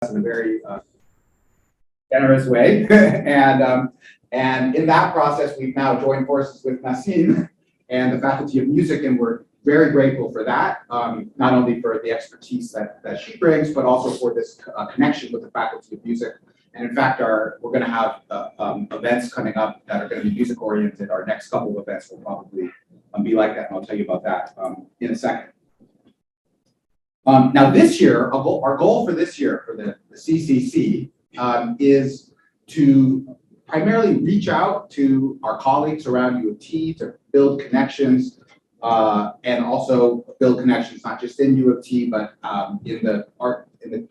in a very generous way. And in that process, we've now joined forces with Nassim and the Faculty of Music, and we're very grateful for that, not only for the expertise that she brings, but also for this connection with the Faculty of Music. And in fact, we're going to have events coming up that are going to be music oriented. Our next couple of events will probably be like that, and I'll tell you about that in a second. Now this year, our goal for this year for the CCC is to primarily reach out to our colleagues around U of T to build connections and also build connections not just in U of T, but in the arts and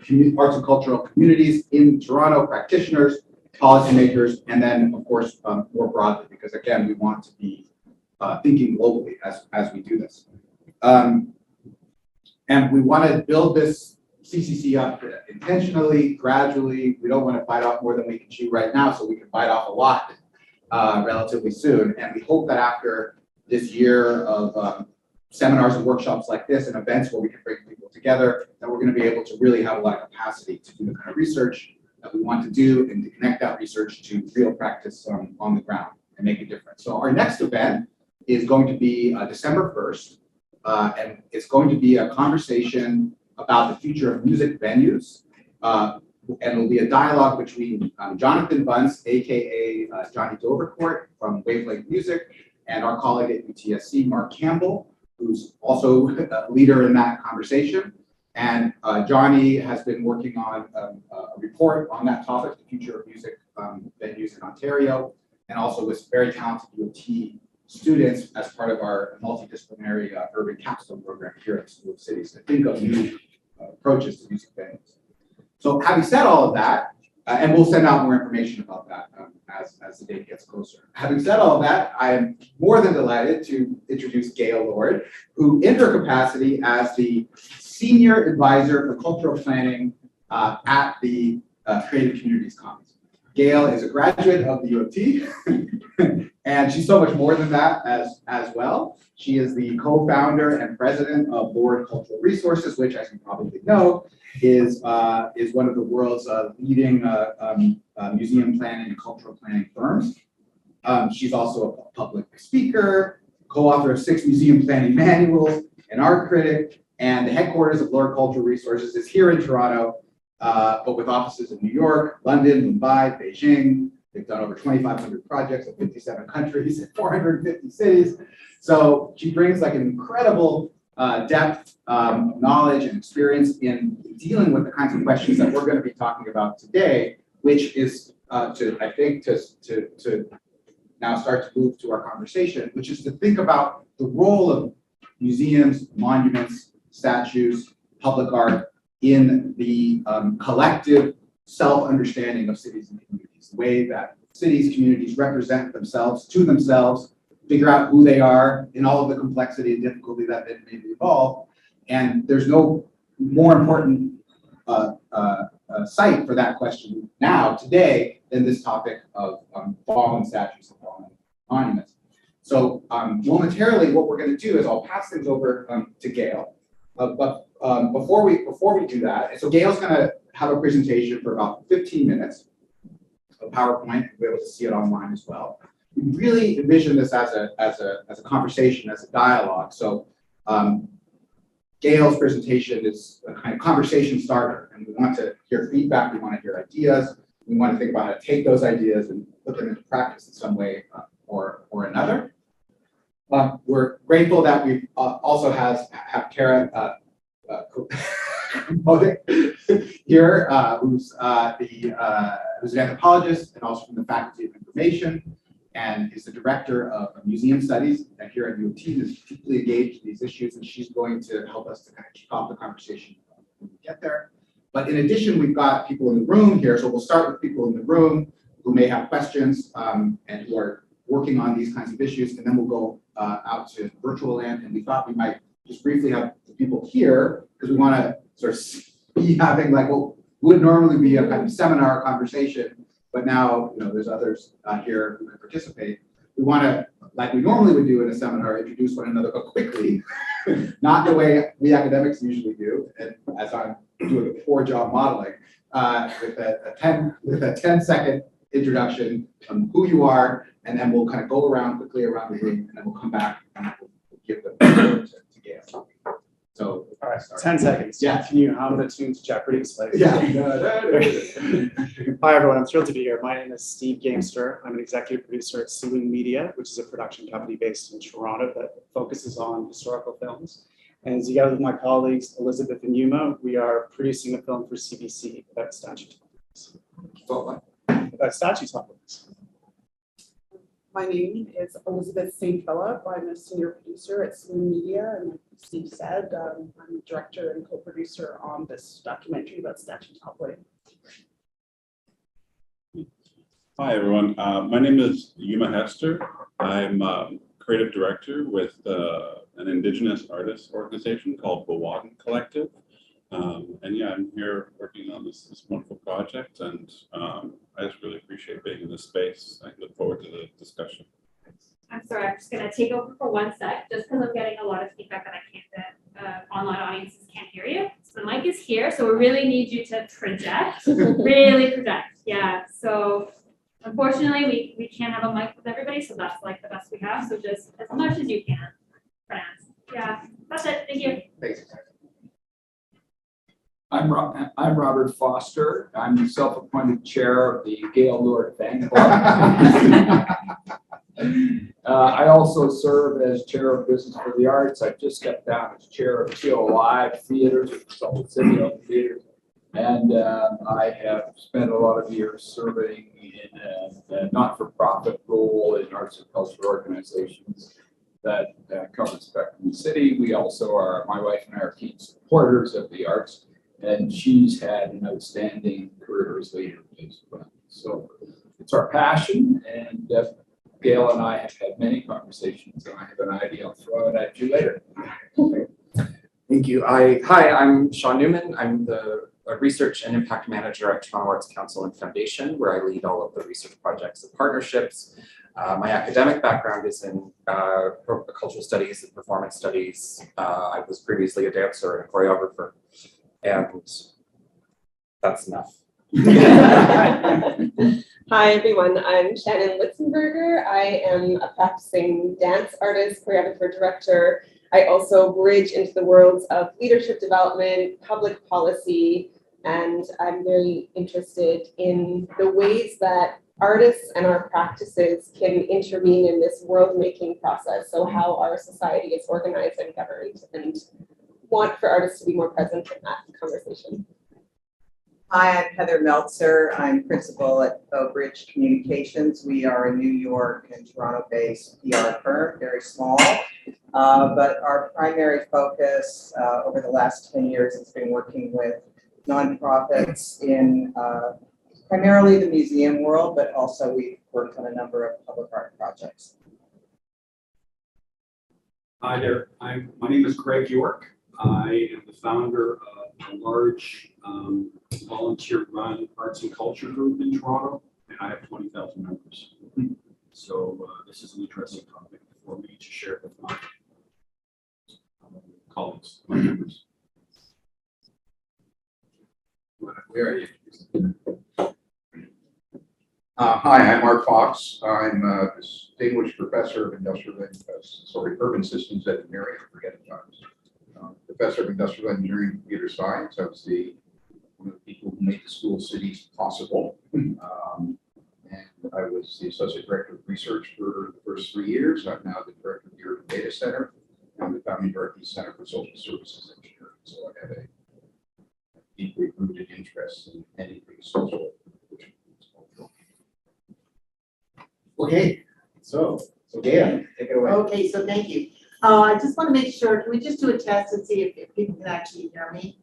cultural communities in Toronto, practitioners, policymakers, and then of course more broadly, because again, we want to be thinking globally as we do this. And we want to build this CCC up intentionally, gradually. We don't want to bite off more than we can chew right now, so we can bite off a lot relatively soon. And we hope that after this year of seminars and workshops like this and events where we can bring people together, that we're going to be able to really have a lot of capacity to do the kind of research that we want to do and to connect that research to real practice on the ground and make a difference. So our next event is going to be December 1st. And it's going to be a conversation about the future of music venues. And it'll be a dialogue between Jonathan Bunce, AKA Johnny Dovercourt from Wavelength Music, and our colleague at UTSC, Mark Campbell, who's also a leader in that conversation. And Johnny has been working on a report on that topic, the future of music venues in Ontario, and also with very talented U of T students as part of our multidisciplinary urban capstone program here at the School of Cities to think of new approaches to music venues. So having said all of that, and we'll send out more information about that as the date gets closer. Having said all of that, I am more than delighted to introduce Gail Lord, who in her capacity as the Senior Advisor for Cultural Planning at the Creative Communities Commons. Gail is a graduate of the U of T, and she's so much more than that as well. She is the co-founder and president of Lord Cultural Resources, which, as you probably know, is one of the world's leading museum planning and cultural planning firms. She's also a public speaker, co-author of 6 museum planning manuals, an art critic, and the headquarters of Lord Cultural Resources is here in Toronto, but with offices in New York, London, Mumbai, Beijing. They've done over 2,500 projects in 57 countries in 450 cities. So she brings like an incredible depth, knowledge, and experience in dealing with the kinds of questions that we're going to be talking about today, which is to now start to move to our conversation, which is to think about the role of museums, monuments, statues, public art in the collective self-understanding of cities and communities, the way that cities, communities represent themselves to themselves, figure out who they are in all of the complexity and difficulty that may be involved. And there's no more important site for that question now, today, than this topic of fallen statues and fallen monuments. So momentarily, what we're going to do is I'll pass things over to Gail. But before we do that, and so Gail's going to have a presentation for about 15 minutes, a PowerPoint. You'll be able to see it online as well. We really envision this as a conversation, as a dialogue. So Gail's presentation is a kind of conversation starter, and we want to hear feedback. We want to hear ideas. We want to think about how to take those ideas and put them into practice in some way or another. We're grateful that we also have Tara here, who's an anthropologist and also from the Faculty of Information, and is the director of museum studies here at U of T, and is deeply engaged in these issues, and she's going to help us to kind of kick off the conversation when we get there. But in addition, we've got people in the room here, so we'll start with people in the room who may have questions and who are working on these kinds of issues, and then we'll go out to virtual land, and we thought we might just briefly have the people here because we want to sort of be having like what would normally be a kind of seminar conversation, but now there's others here who can participate. we want to, like we normally would do in a seminar, introduce one another but quickly, not the way we academics usually do, and as I'm doing a poor job modeling, with a 10-second introduction on who you are, and then we'll kind of go around quickly around the room, and then we'll come back and we'll give the floor to Gail. So, all right, 10 seconds. Yeah. Can you hum the tune to Jeopardy's? Like, yeah. Hi, everyone. I'm thrilled to be here. My name is Steve Gamester. I'm an executive producer at Saloon Media, which is a production company based in Toronto that focuses on historical films. And together with my colleagues, Elizabeth and Yuma, we are producing a film for CBC about statue topics. About statue topics. My name is Elizabeth St. Philip. I'm a senior producer at Saloon Media, and like Steve said, I'm a director and co-producer on this documentary about Statue Toppling. Hi, everyone. My name is Yuma Hester. I'm creative director with an Indigenous artists organization called Bawadin Collective. And yeah, I'm here working on this wonderful project, and I just really appreciate being in this space. I look forward to the discussion. I'm sorry, I'm just going to take over for 1 sec, just because I'm getting a lot of feedback that I can't, online audiences can't hear you. So the mic is here, so we really need you to project, really project. Yeah, so unfortunately, we can't have a mic with everybody, so that's like the best we have. So just as much as you can, France. Yeah, that's it. Thank you. Thanks. I'm Robert Foster. I'm the self-appointed chair of the Gail Lord Fan Club. I also serve as chair of Business for the Arts. I've just stepped down as chair of TO Live Theaters, which is called City of Theaters. And I have spent a lot of years serving in a not-for-profit role in arts and cultural organizations that cover the spectrum of the city. We also are, my wife and I are keen supporters of the arts, and she's had an outstanding career as leader as well. So it's our passion, and Gail and I have had many conversations, and I have an idea. I'll throw it at you later. Thank you. Hi, I'm Sean Newman. I'm the research and impact manager at Toronto Arts Council and Foundation, where I lead all of the research projects and partnerships. My academic background is in cultural studies and performance studies. I was previously a dancer and a choreographer, and that's enough. Hi everyone, I'm Shannon Litzenberger. I am a practicing dance artist, choreographer, director. I also bridge into the worlds of leadership development, public policy, and I'm very interested in the ways that artists and our practices can intervene in this world-making process. So how our society is organized and governed, and want for artists to be more present in that conversation. Hi, I'm Heather Meltzer. I'm principal at Bow Bridge Communications. We are a New York and Toronto-based PR firm, very small, but our primary focus over the last 10 years has been working with nonprofits in primarily the museum world, but also we've worked on a number of public art projects. Hi there. My name is Greg York. I am the founder of a large volunteer-run arts and culture group in Toronto, and I have 20,000 members. So this is an interesting topic for me to share with my colleagues, my members. Where are you? Hi, I'm Mark Fox. I'm a distinguished professor of urban systems engineering. I forget it times. Professor of industrial engineering and computer science. I was one of the people who made the school cities possible. And I was the associate director of research for the first 3 years. I'm now the director of the Urban Data Center. I'm the founding director of the Center for Social Services Engineering. So I have a deeply rooted interest in anything social. Okay, so Gail, take it away. Okay, so thank you. I just want to make sure, can we just do a test and see if people can actually hear me?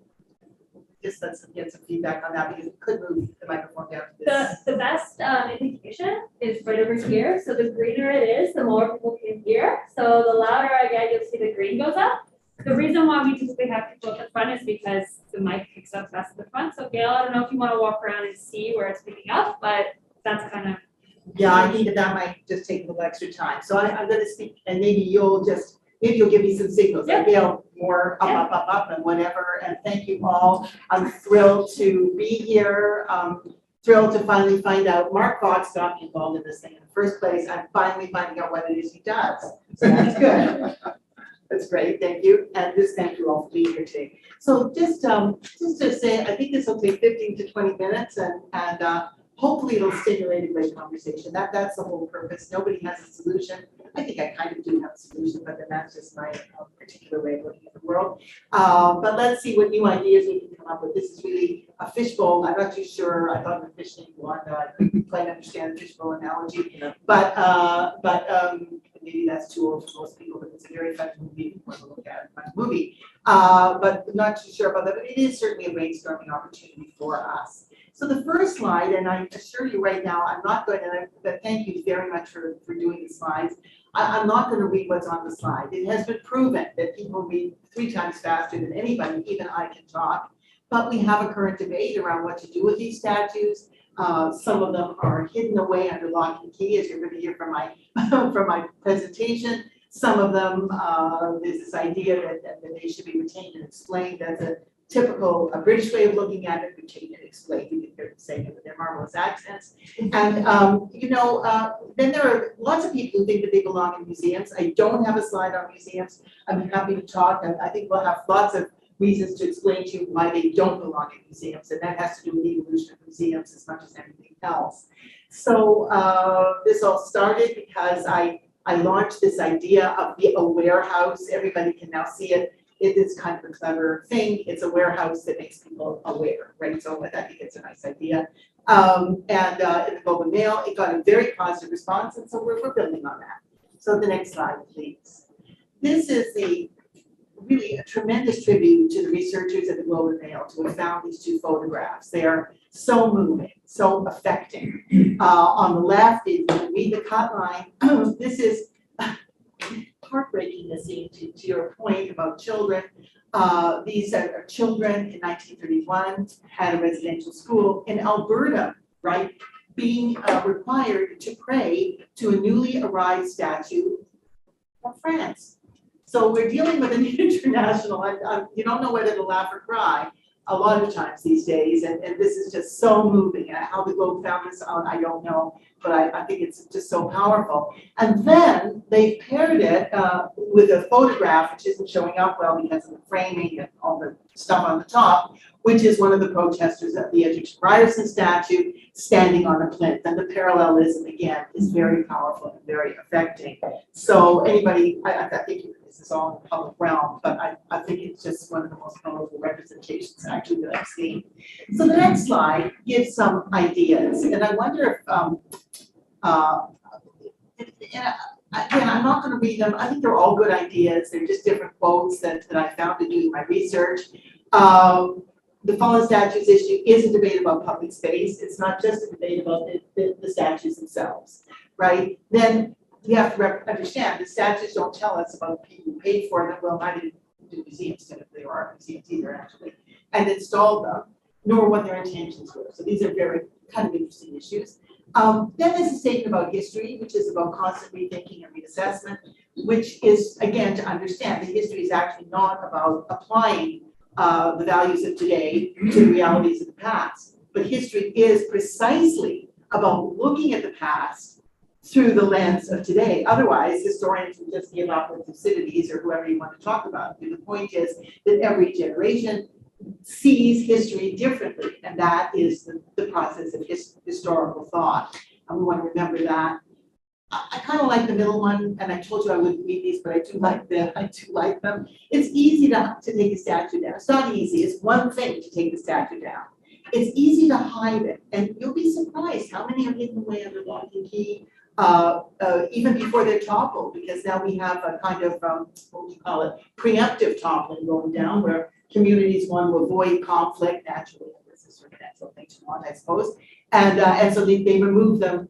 Just let's get some feedback on that, because it could move the microphone down to this. The best indication is right over here. So the greener it is, the more people can hear. So the louder I get, you'll see the green goes up. The reason why we typically have people at the front is because the mic picks up best at the front. So Gail, I don't know if you want to walk around and see where it's picking up, but that's kind of Yeah, I think that might just take a little extra time. So I'm gonna speak and maybe you'll give me some signals, like, more up and whatever. And thank you all. I'm thrilled to be here. Thrilled to finally find out Mark Fox got me involved in this thing in the first place. I'm finally finding out what it is he does. So that's good. That's great, thank you. And just thank you all for being here today. So just to say, I think this will take 15 to 20 minutes and hopefully it'll stimulate a great conversation. That's the whole purpose. Nobody has a solution. I think I kind of do have a solution, but then that's just my particular way of looking at the world. But let's see what new ideas we can come up with. This is really a fishbowl. I'm not too sure. I thought of a fish named Wanda. I couldn't quite understand the fishbowl analogy, but maybe that's too old for most people, but it's a very fun movie. Want to look at a movie, but I'm not too sure about that. But it is certainly a brainstorming opportunity for us. So the first slide, and I assure you right now, I'm not going to, but thank you very much for doing the slides. I'm not going to read what's on the slide. It has been proven that people read 3 times faster than anybody, even I can talk. But we have a current debate around what to do with these statues. Some of them are hidden away under lock and key, as you're going to hear from my from my presentation. Some of them, there's this idea that they should be retained and explained. That's a typical British way of looking at it, retained and explained. You can hear them saying it with their marvelous accents. And then there are lots of people who think that they belong in museums. I don't have a slide on museums. I'm happy to talk, and I think we'll have lots of reasons to explain to you why they don't belong in museums, and that has to do with the evolution of museums as much as anything else. So this all started because I launched this idea of a warehouse. Everybody can now see it. It is kind of a clever thing. It's a warehouse that makes people aware, right? So I think it's a nice idea. In the Globe and Mail, it got a very positive response, and so we're building on that. So the next slide, please. This is really a tremendous tribute to the researchers at the Globe and Mail to have found these 2 photographs. They are so moving, so affecting. On the left, if you read the cut line, this is heartbreaking to see, to your point about children. These are children in 1931 at a residential school in Alberta, right, being required to pray to a newly arrived statue of France. So we're dealing with an international, you don't know whether to laugh or cry a lot of times these days, and this is just so moving. How the Globe found this out, I don't know, but I think it's just so powerful. And then they paired it with a photograph, which isn't showing up well because of the framing and all the stuff on the top, which is one of the protesters at the Edgerton Ryerson statue standing on a plinth. And the parallelism, again, is very powerful and very affecting. So anybody, I think this is all in the public realm, but I think it's just one of the most powerful representations actually that I've seen. So the next slide gives some ideas, and I wonder if, again, I'm not going to read them. I think they're all good ideas. They're just different quotes that I found in doing my research. The fallen statues issue is a debate about public space. It's not just a debate about the statues themselves, right? Then we have to understand the statues don't tell us about people who paid for them. Well, neither do museums typically, or art museums either, actually, and installed them, nor what their intentions were. So these are very kind of interesting issues. Then there's a statement about history, which is about constant rethinking and reassessment, which is, again, to understand that history is actually not about applying the values of today to the realities of the past. But history is precisely about looking at the past through the lens of today. Otherwise, historians would just give up with Thucydides or whoever you want to talk about. And the point is that every generation sees history differently, and that is the process of historical thought. And we want to remember that. I kind of like the middle one, and I told you I wouldn't read these, but I do like them. It's easy to take a statue down. It's not easy. It's one thing to take the statue down. It's easy to hide it, and you'll be surprised how many are hidden away under lock and key, even before they're toppled, because now we have a kind of, what do you call it, preemptive toppling going down, where communities want to avoid conflict naturally. This is sort of natural thing to want, I suppose. And so they remove them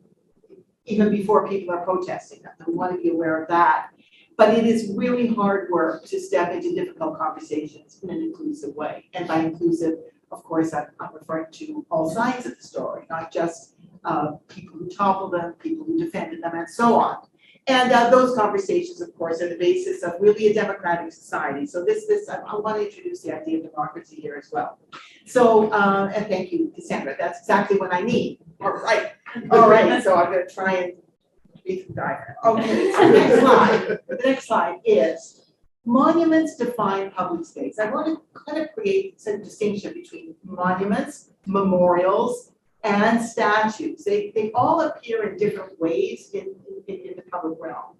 even before people are protesting them. So we want to be aware of that. But it is really hard work to step into difficult conversations in an inclusive way. And by inclusive, of course, I'm referring to all sides of the story, not just people who toppled them, people who defended them, and so on. And those conversations, of course, are the basis of really a democratic society. So I want to introduce the idea of democracy here as well. So, and thank you, Cassandra. That's exactly what I need. All right. So I'm going to try and read the diagram. Okay. So next slide. The next slide is monuments define public space. I want to kind of create some distinction between monuments, memorials, and statues. They all appear in different ways in the public realm.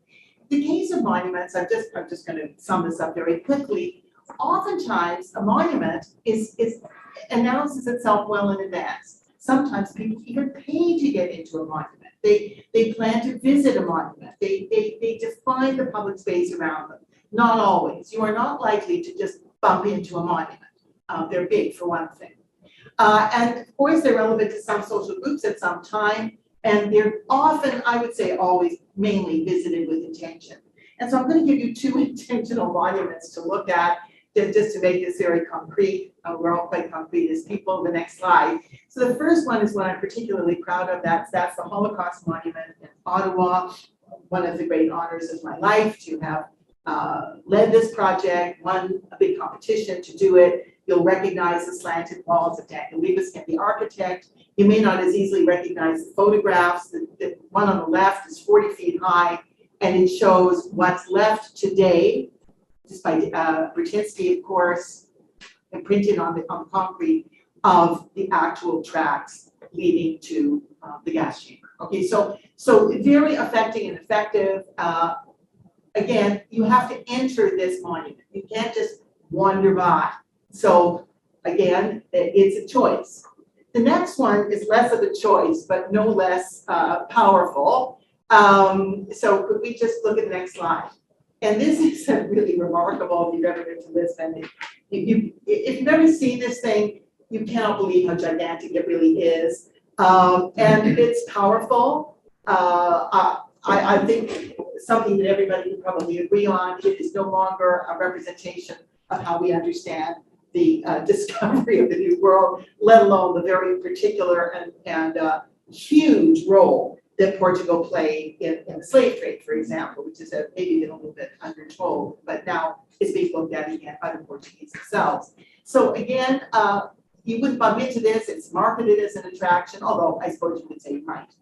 In the case of monuments, I'm just going to sum this up very quickly. Oftentimes, a monument announces itself well in advance. Sometimes people even pay to get into a monument. They plan to visit a monument. They define the public space around them. Not always. You are not likely to just bump into a monument. They're big, for one thing. And of course, they're relevant to some social groups at some time, and they're often, I would say always, mainly visited with intention. And so I'm going to give you two intentional monuments to look at, just to make this very concrete. We're all quite concrete as people. The next slide. So the first one is what I'm particularly proud of. That's the Holocaust Monument in Ottawa. One of the great honors of my life to have led this project, won a big competition to do it. You'll recognize the slanted walls of Daniel Libeskind, the architect. You may not as easily recognize the photographs. The one on the left is 40 feet high, and it shows what's left today, just by Brzezinski, of course, imprinted on the concrete of the actual tracks leading to the gas chamber. Okay, so very affecting and effective. Again, you have to enter this monument. You can't just wander by. So again, it's a choice. The next one is less of a choice, but no less powerful. So could we just look at the next slide? And this is really remarkable if you've ever been to Lisbon. If you've ever seen this thing, you cannot believe how gigantic it really is. And it's powerful. I think something that everybody can probably agree on. It is no longer a representation of how we understand the discovery of the New World, let alone the very particular and huge role that Portugal played in the slave trade, for example, which is maybe been a little bit undertold, but now is being looked at again by the Portuguese themselves. So again, you wouldn't bump into this. It's marketed as an attraction, although I suppose you could say you might.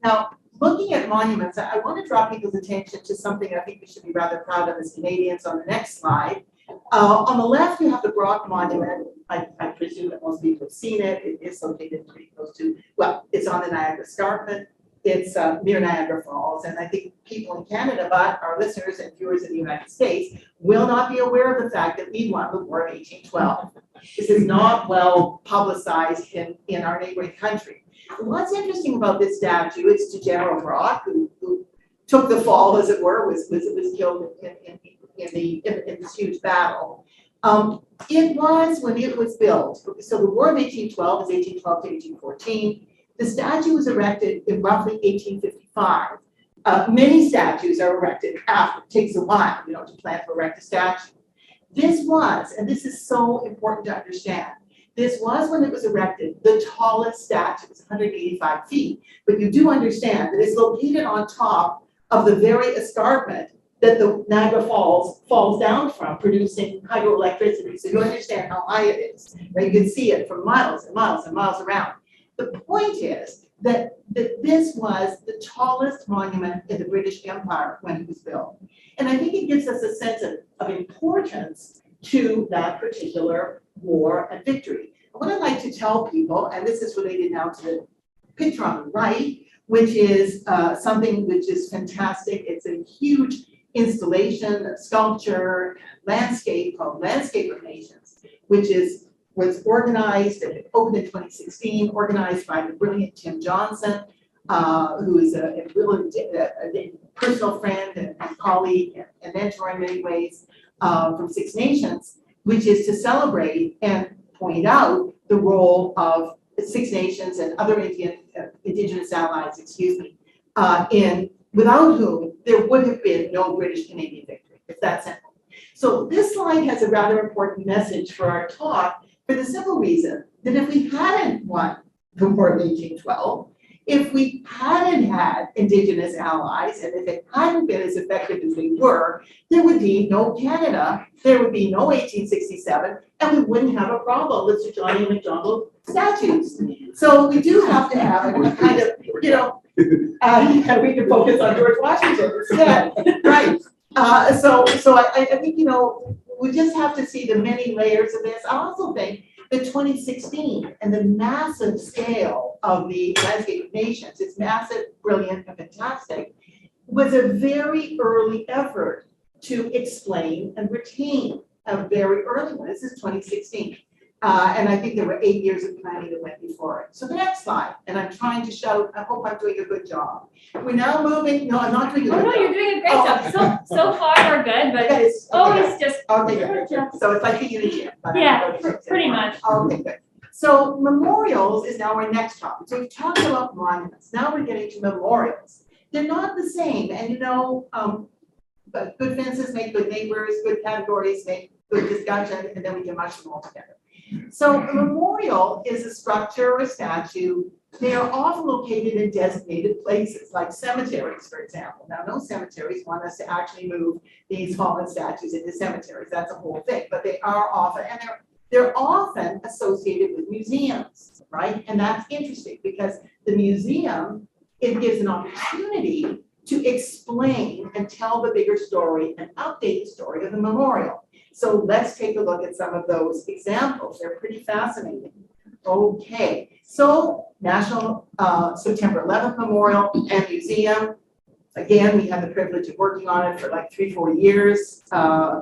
Now, looking at monuments, I want to draw people's attention to something I think we should be rather proud of as Canadians on the next slide. On the left, you have the Brock Monument. I presume that most people have seen it. It is located pretty close to, well, it's on the Niagara Escarpment. It's near Niagara Falls. And I think people in Canada, but our listeners and viewers in the United States, will not be aware of the fact that we won the War of 1812. This is not well publicized in our neighboring country. And what's interesting about this statue is to General Brock, who took the fall, as it were, was killed in this huge battle. It was, when it was built, so the War of 1812 is 1812 to 1814. The statue was erected in roughly 1855. Many statues are erected after. It takes a while, to plan to erect a statue. This was, and this is so important to understand, this was, when it was erected, the tallest statue. It's 185 feet. But you do understand that it's located on top of the very escarpment that the Niagara Falls falls down from, producing hydroelectricity. So you understand how high it is, right? You can see it for miles and miles and miles around. The point is that this was the tallest monument in the British Empire when it was built. And I think it gives us a sense of importance to that particular war and victory. What I'd like to tell people, and this is related now to the picture on the right, which is something which is fantastic. It's a huge installation, a sculpture, landscape called Landscape of Nations, which was organized and opened in 2016, organized by the brilliant Tim Johnson, who is a personal friend and colleague and mentor in many ways from Six Nations, which is to celebrate and point out the role of Six Nations and other Indigenous allies, without whom there would have been no British-Canadian victory. It's that simple. So this slide has a rather important message for our talk, for the simple reason that if we hadn't won the War of 1812, If we hadn't had Indigenous allies, and if it hadn't been as effective as they were, there would be no Canada, there would be no 1867, and we wouldn't have a problem with Sir John A. Macdonald statues. So we do have to have a kind of, you know, yeah, we can focus on George Washington instead, right? So I think, you know, we just have to see the many layers of this. I also think the 2016 and the massive scale of the landscape of nations, it's massive, brilliant, and fantastic, was a very early effort to explain and retain a very early one. This is 2016. And I think there were 8 years of planning that went before it. So the next slide, and I'm trying to show, I hope I'm doing a good job. We're now moving, no, I'm not doing a Oh, good no, job. you're doing a great Oh, job. So far we're good, but Okay, it's always just, Okay, good. So it's like being in a gym. but I'm yeah, going to pretty much. Okay, good. So memorials is now our next topic. So we've talked about monuments. Now we're getting to memorials. They're not the same. And you know, but good fences make good neighbors, good categories make good discussion, and then we can mush them all together. So a memorial is a structure or a statue. They are often located in designated places, like cemeteries, for example. Now, no cemeteries want us to actually move these fallen statues into cemeteries. That's a whole thing. But they are often, and they're often associated with museums, right? And that's interesting because the museum, it gives an opportunity to explain and tell the bigger story and update the story of the memorial. So let's take a look at some of those examples. They're pretty fascinating. Okay, so National September 11th Memorial and Museum. Again, we had the privilege of working on it for like 3-4 years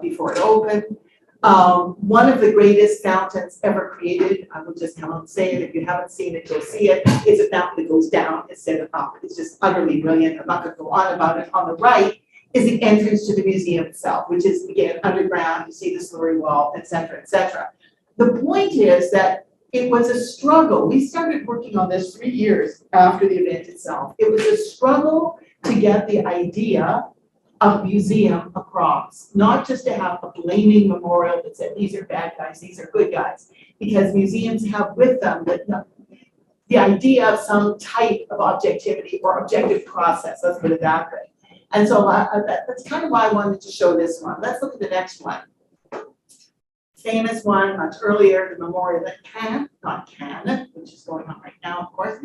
before it opened. One of the greatest fountains ever created, I will just come out and say it, if you haven't seen it, you'll see it. It's a fountain that goes down instead of up. It's just utterly brilliant. I'm not gonna go on about it. On the right is the entrance to the museum itself, which is again underground. You see the slurry wall, et cetera, et cetera. The point is that it was a struggle. We started working on this 3 years after the event itself. It was a struggle to get the idea of museum across, not just to have a blaming memorial that said, these are bad guys, these are good guys, because museums have with them the idea of some type of objectivity or objective process, let's put it that way. And so that's kind of why I wanted to show this one. Let's look at the next one. Famous one, much earlier, the memorial at Cannes, not Cannes, which is going on right now, of course,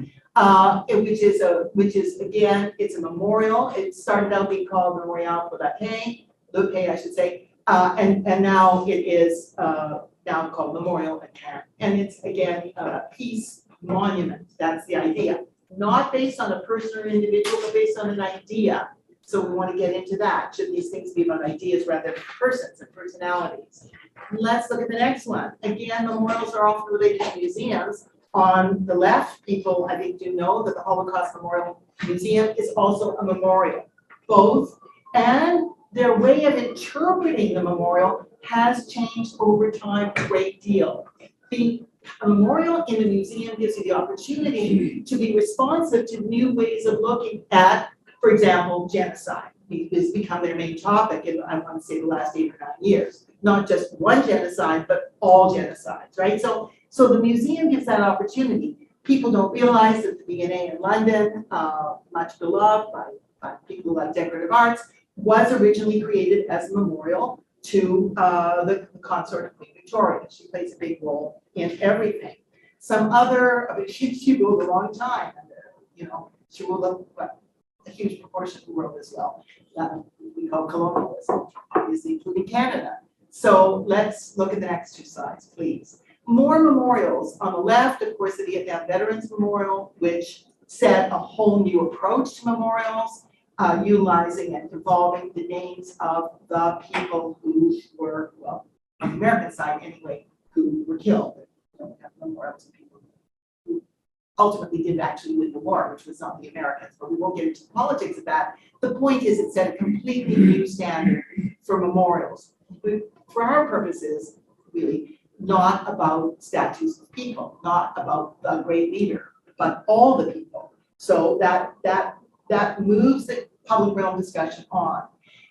which is again, it's a memorial. It started out being called Memorial pour la Paix, I should say, and now it is now called Memorial at Cannes. And it's again a peace monument. That's the idea, not based on a person or individual, but based on an idea. So we want to get into that. Should these things be about ideas rather than persons and personalities? Let's look at the next one. Again, memorials are often related to museums. On the left, people I think do know that the Holocaust Memorial Museum is also a memorial. Both, and their way of interpreting the memorial has changed over time a great deal. The memorial in a museum gives you the opportunity to be responsive to new ways of looking at, for example, genocide. It's become their main topic in, I want to say, the last 8 or 9 years. Not just one genocide, but all genocides, right? So the museum gives that opportunity. People don't realize that the V&A in London, much beloved by people who like decorative arts, was originally created as a memorial to the consort of Queen Victoria. She plays a big role in everything. Some other, I mean, she ruled a long time, and you know, she ruled a huge proportion of the world as well. We call colonialism, obviously including Canada. So let's look at the next 2 slides, please. More memorials. On the left, of course, the Vietnam Veterans Memorial, which set a whole new approach to memorials, utilizing and evolving the names of the people who were, well, on the American side anyway, who were killed. We don't have memorials of people who ultimately did actually win the war, which was not the Americans, but we won't get into the politics of that. The point is it set a completely new standard for memorials. For our purposes, really, not about statues of people, not about the great leader, but all the people. So that moves the public realm discussion on.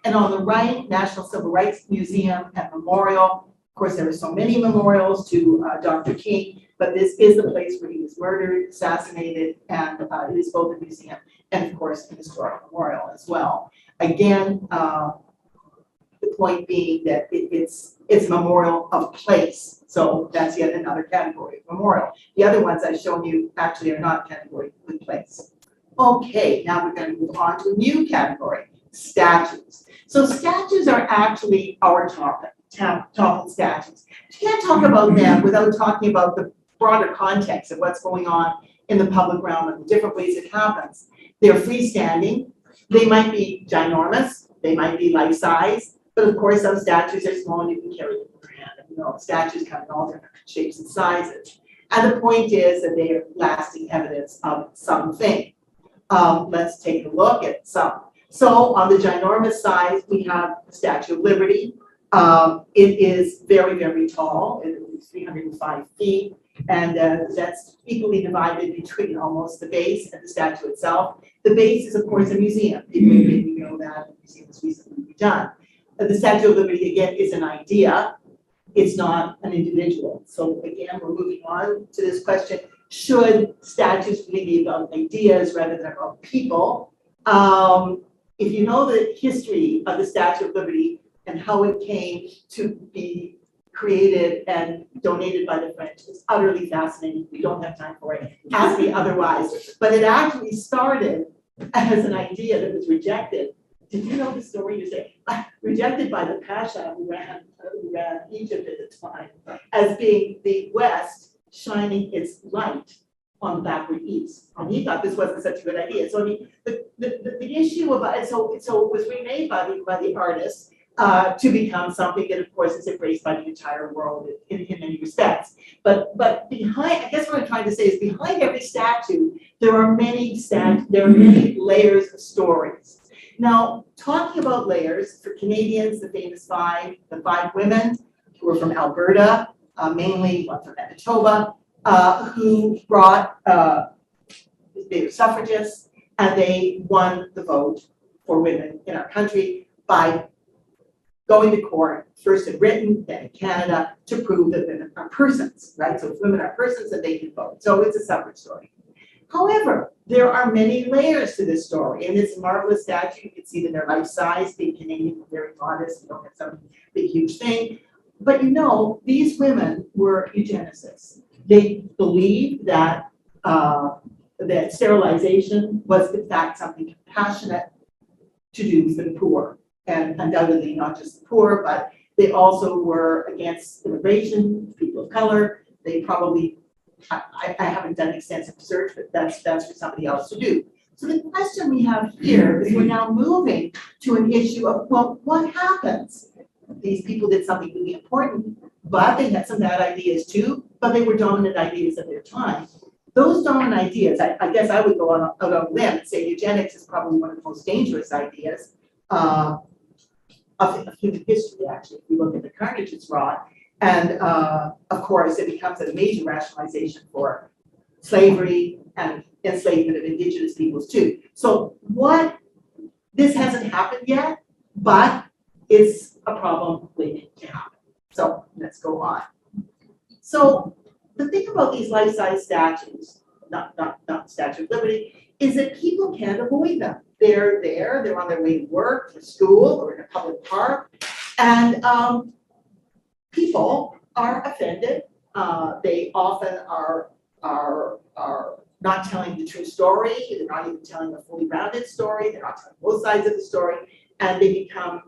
And on the right, National Civil Rights Museum and Memorial, course, there are so many memorials to Dr. King, but this is the place where he was murdered, assassinated, and it is both a museum and, of course, an historic memorial as well. Again, the point being that it's a memorial of place. So that's yet another category of memorial. The other ones I've shown you actually are not category with place. Okay, now we're going to move on to a new category, statues. So statues are actually our topic statues. You can't talk about them without talking about the broader context of what's going on in the public realm and the different ways it happens. They're freestanding. They might be ginormous. They might be life-size. But of course, some statues are small and you can carry them in your hand. And, you know, statues come in all different shapes and sizes. And the point is that they are lasting evidence of something. Let's take a look at some. So on the ginormous side, we have the Statue of Liberty. It is very, very tall. It is 305 feet. And that's equally divided between almost the base and the statue itself. The base is, of course, a museum. People maybe know that the museum was recently redone. The Statue of Liberty, again, is an idea. It's not an individual. So again, we're moving on to this question. Should statues really be about ideas rather than about people? If you know the history of the Statue of Liberty and how it came to be created and donated by the French, it's utterly fascinating. We don't have time for it. Ask me otherwise. But it actually started as an idea that was rejected. Did you know the story? You say rejected by the Pasha who ran Egypt at the time as being the West shining its light on the backward East. And he thought this wasn't such a good idea. So I mean, the issue about it, so it was remade by the artist to become something that, of course, is embraced by the entire world in many respects. But behind, I guess what I'm trying to say is behind every statue, there are many layers of stories. Now, talking about layers, for Canadians, the famous the five women who were from Alberta, mainly one from Manitoba, who brought, they were suffragists, and they won the vote for women in our country by going to court, first in Britain, then in Canada, to prove that women are persons, right? So if women are persons, then they can vote. So it's a separate story. However, there are many layers to this story. And this marvelous statue, you can see that they're life-size, being Canadian, very modest, you don't have some big, huge thing. But you know, these women were eugenicists. They believed that that sterilization was in fact something compassionate to do for the poor. And undoubtedly not just the poor, but they also were against immigration, people of color. They probably, I haven't done extensive research, but that's for somebody else to do. So the question we have here is we're now moving to an issue of, well, what happens? These people did something really important, but they had some bad ideas too, but they were dominant ideas of their time. Those dominant ideas, I guess I would go out on a limb and say eugenics is probably one of the most dangerous ideas of human history, actually, if we look at the carnage it's wrought. And of course, it becomes a major rationalization for slavery and enslavement of indigenous peoples too. So this hasn't happened yet, but it's a problem waiting to happen. So let's go on. So the thing about these life-size statues, not Statue of Liberty, is that people can't avoid them. They're there, they're on their way to work, to school, or in a public park, and people are offended. They often are not telling the true story, they're not even telling a fully rounded story, they're not telling both sides of the story, and they become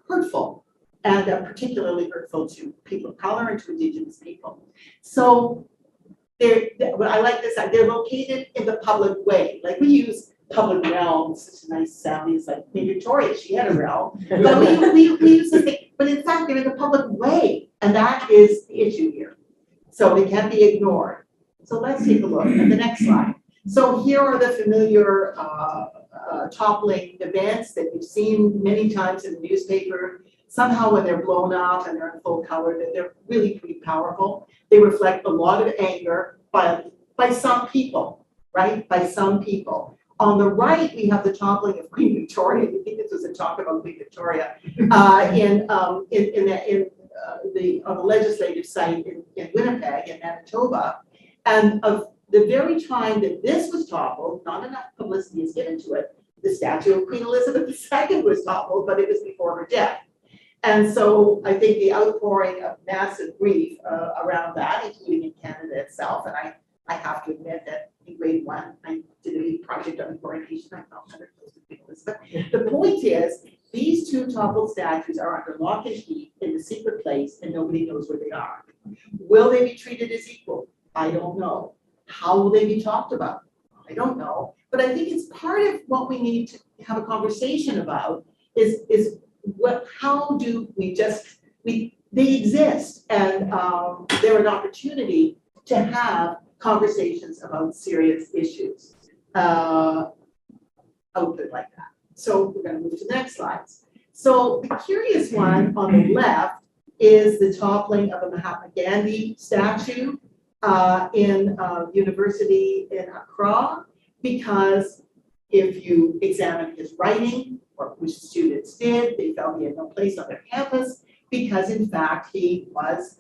hurtful, and particularly hurtful to people of color and to indigenous people. So I like this, they're located in the public way. Like we use public realm, such a nice sound. It's like Queen Victoria, she had a realm. But we use the thing, but in fact, they're in the public way. And that is the issue here. So they can't be ignored. So let's take a look at the next slide. So here are the familiar toppling events that you've seen many times in the newspaper. Somehow when they're blown up and they're in full color, they're really pretty powerful. They reflect a lot of anger by some people, right? By some people. On the right, we have the toppling of Queen Victoria. I think this was a talk about Queen Victoria in on the legislative site in Winnipeg in Manitoba. And of the very time that this was toppled, not enough publicity is given to it, the statue of Queen Elizabeth II was toppled, but it was before her death. And so I think the outpouring of massive grief around that, including in Canada itself, and I have to admit that in grade 1, I did a project on the coronation. I felt kind of close to Queen Elizabeth. The point is, these two toppled statues are under lock and key in the secret place, and nobody knows where they are. Will they be treated as equal? I don't know. How will they be talked about? I don't know. But I think it's part of what we need to have a conversation about is how do we they exist, and they're an opportunity to have conversations about serious issues out there like that. So we're going to move to the next slides. So the curious one on the left is the toppling of a Mahatma Gandhi statue in University in Accra, because if you examine his writing, or which students did, they felt he had no place on their campus, because in fact he was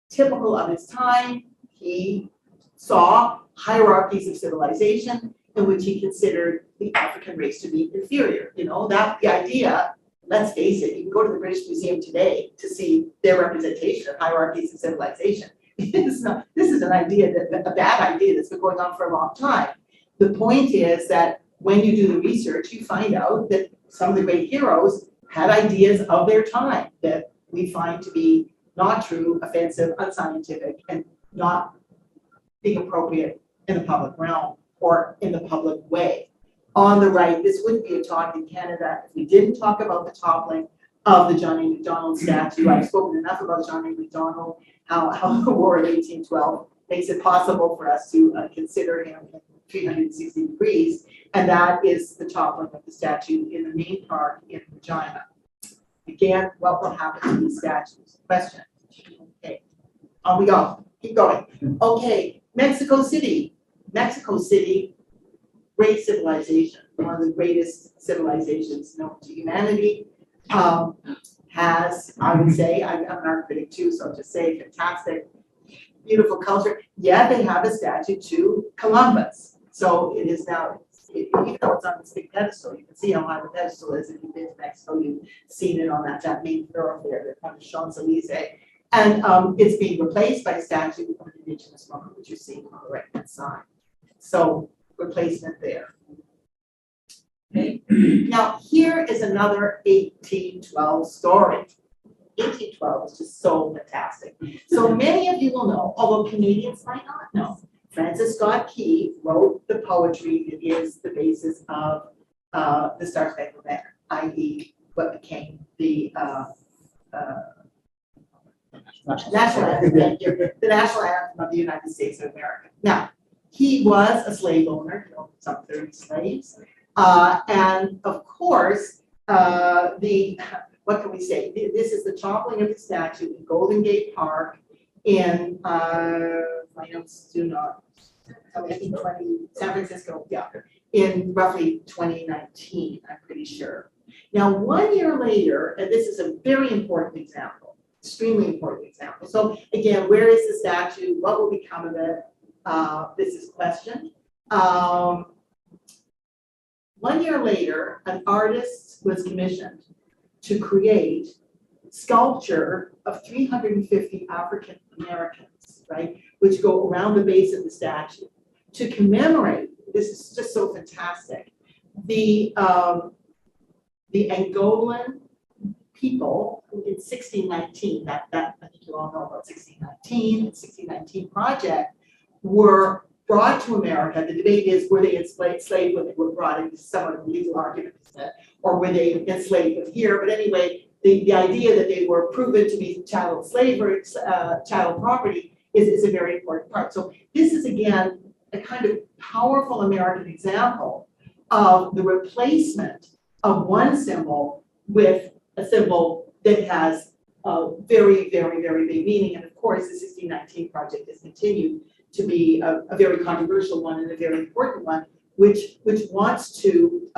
typical of his time. He saw hierarchies of civilization in which he considered the African race to be inferior. You know, that the idea, let's face it, you can go to the British Museum today to see their representation of hierarchies of civilization. This is an idea a bad idea that's been going on for a long time. The point is that when you do the research, you find out that some of the great heroes had ideas of their time that we find to be not true, offensive, unscientific, and not being appropriate in the public realm or in the public way. On the right, this wouldn't be a talk in Canada if we didn't talk about the toppling of the John A. Macdonald statue. I've spoken enough about John A. Macdonald, how the war of 1812 makes it possible for us to consider him in 360 degrees, and that is the toppling of the statue in the main park in Regina. Again, what will happen to these statues? Question. Okay, on we go. Keep going. Okay, Mexico City. Mexico City, great civilization, one of the greatest civilizations known to humanity. Has, I would say, I'm an art critic too, so I'll just say fantastic, beautiful culture. Yeah, they have a statue to Columbus. So it is now, even though it's on this big pedestal, you can see how high the pedestal is. If you've been to Mexico, you've seen it on that main thoroughfare, the kind of Champs-Elysees. And it's being replaced by a statue of an indigenous woman, which you're seeing on the right-hand side. So replacement there. Okay. Now here is another 1812 story. 1812 is just so fantastic. So many of you will know, although Canadians might not know, Francis Scott Key wrote the poetry that is the basis of the Star Spangled Banner, i.e. what became the national anthem, the national anthem of the United States of America. Now, he was a slave owner, some 30 slaves. And of course, what can we say? This is the toppling of the statue in Golden Gate Park in, my notes do not, I think San Francisco, yeah, in roughly 2019, I'm pretty sure. Now, 1 year later, and this is a very important example, extremely important example. So again, where is the statue? What will become of it? This is questioned. 1 year later, an artist was commissioned to create sculpture of 350 African Americans, right, which go around the base of the statue to commemorate. This is just so fantastic. The Angolan people in 1619, that I think you all know about 1619, the 1619 project, were brought to America. The debate is, were they enslaved when they were brought in? Somewhat of a legal argument, or were they enslaved here? But anyway, the idea that they were proven to be chattel slavery, chattel property is a very important part. So this is again a kind of powerful American example of the replacement of one symbol with a symbol that has a very, very, very big meaning. And of course, the 1619 project has continued to be a very controversial one and a very important one, which wants to,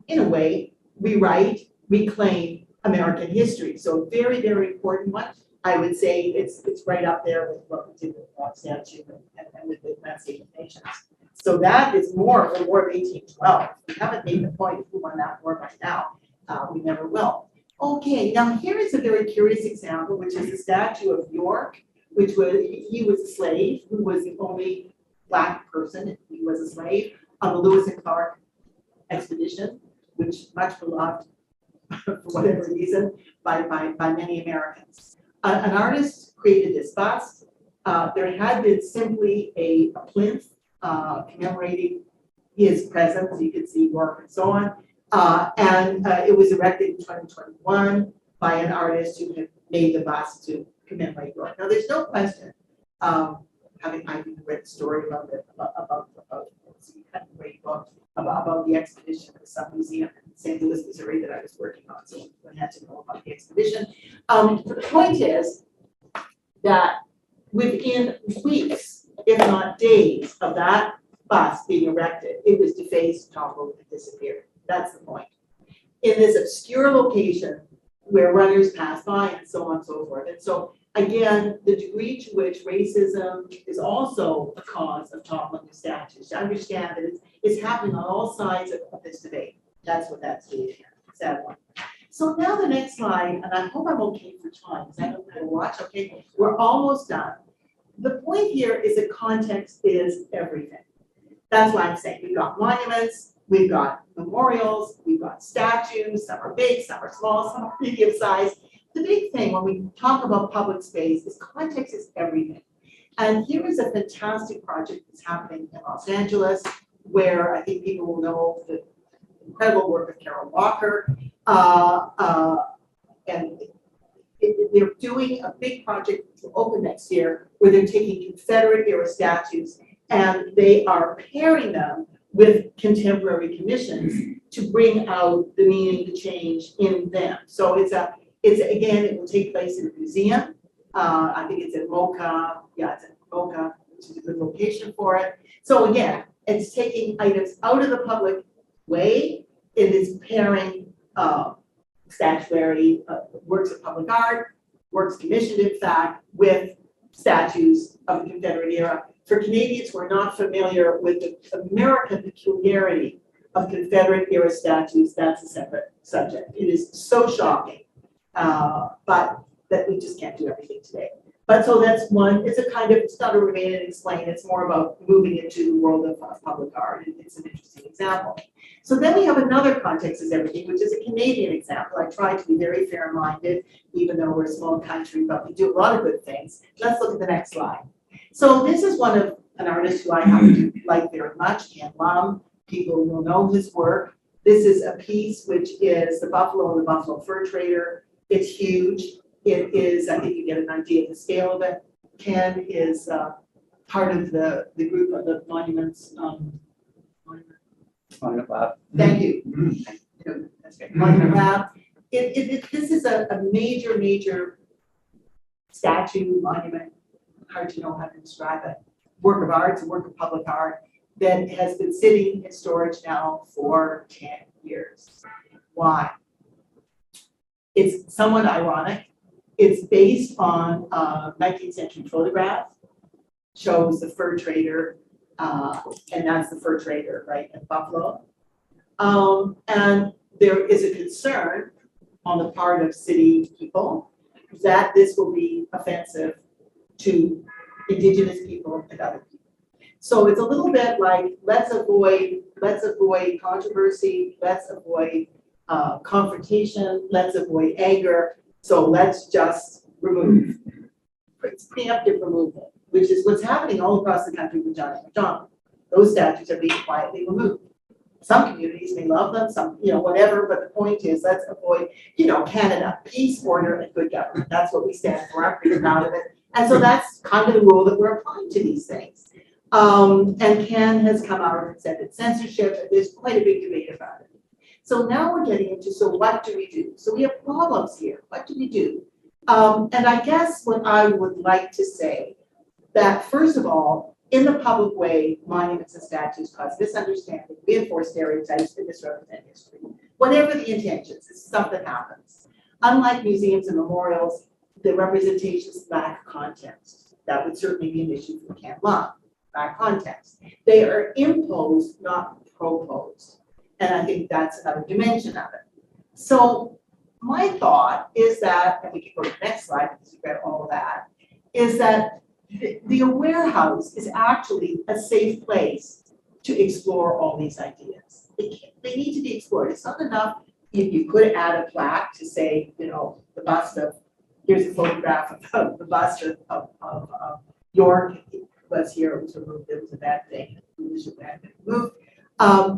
in a way, rewrite, reclaim American history. So very, very important one. I would say it's right up there with what we did with the statue and with the Emancipation of Nations. So that is more the War of 1812. We haven't made the point of who won that war by now. We never will. Okay, now here is a very curious example, which is the statue of York, which was, he was a slave who was the only Black person, he was a slave on the Lewis and Clark expedition, which much beloved for whatever reason by many Americans. An artist created this bust. There had been simply a plinth commemorating his presence. You could see York and so on. And it was erected in 2021 by an artist who had made the bust to commemorate York. Now, there's no question, having I read the story about the expedition to some museum in St. Louis, Missouri that I was working on, so I had to know about the expedition. The point is that within weeks, if not days, of that bust being erected, it was defaced, toppled, and disappeared. That's the point. In this obscure location where runners pass by and so on and so forth. And so again, the degree to which racism is also a cause of toppling of statues. To understand that it's happening on all sides of this debate. That's what that's doing here. Sad one. So now the next slide, and I hope I'm okay for time, because I don't know how to watch, okay? We're almost done. The point here is that context is everything. That's why I'm saying we've got monuments, we've got memorials, we've got statues, some are big, some are small, some are medium sized. The big thing when we talk about public space is context is everything. And here is a fantastic project that's happening in Los Angeles, where I think people will know the incredible work of Carol Walker. And they're doing a big project to open next year where they're taking Confederate era statues and they are pairing them with contemporary commissions to bring out the meaning, the change in them. So it's again, it will take place in a museum. I think it's at Mocha. Yeah, it's at Mocha, which is a good location for it. So again, it's taking items out of the public way. It is pairing statuary, works of public art, works commissioned in fact, with statues of the Confederate era. For Canadians who are not familiar with the American peculiarity of Confederate era statues, that's a separate subject. It is so shocking, but that we just can't do everything today. But so that's one, it's a kind of, it's not a remain and explain, it's more about moving into the world of public art. It's an interesting example. So then we have another context is everything, which is a Canadian example. I try to be very fair-minded, even though we're a small country, but we do a lot of good things. Let's look at the next slide. So this is one of an artist who I happen to like very much, Ken Lum. People will know his work. This is a piece which is the buffalo and the buffalo fur trader. It's huge. It is, I think you get an idea of the scale of it. Ken is part of the group of the monuments. Monument Lab. Thank you. That's great. Monument Lab. This is a major statue, monument, hard to know how to describe it, work of art, it's a work of public art that has been sitting in storage now for 10 years. Why? It's somewhat ironic. It's based on a 19th century photograph, shows the fur trader, and that's the fur trader, right, in Buffalo. And there is a concern on the part of city people that this will be offensive to Indigenous people and other people. So it's a little bit like, let's avoid controversy, let's avoid confrontation, let's avoid anger. So let's just remove. It's preemptive removal, which is what's happening all across the country with John McDonald. Those statues are being quietly removed. Some communities may love them, some, whatever, but the point is, let's avoid, Canada, peace, order, and good government. That's what we stand for. I'm pretty proud of it. And so that's kind of the rule that we're applying to these things. And Ken has come out and said that censorship, and there's quite a big debate about it. So now we're getting into, so what do we do? So we have problems here. What do we do? And I guess what I would like to say that, first of all, in the public way, monuments and statues cause misunderstanding, reinforce stereotypes, and misrepresent history. Whatever the intentions, it's stuff that happens. Unlike museums and memorials, the representations lack context. That would certainly be an issue for Ken Lum, lack context. They are imposed, not proposed. And I think that's another dimension of it. So my thought is that, and we can go to the next slide because you've got all of that, is that the Aware House is actually a safe place to explore all these ideas. They need to be explored. It's not enough if you could add a plaque to say, you know, the bust of, here's a photograph of the bust of York was here, it was removed, it was a bad thing, it was a bad thing. Removed.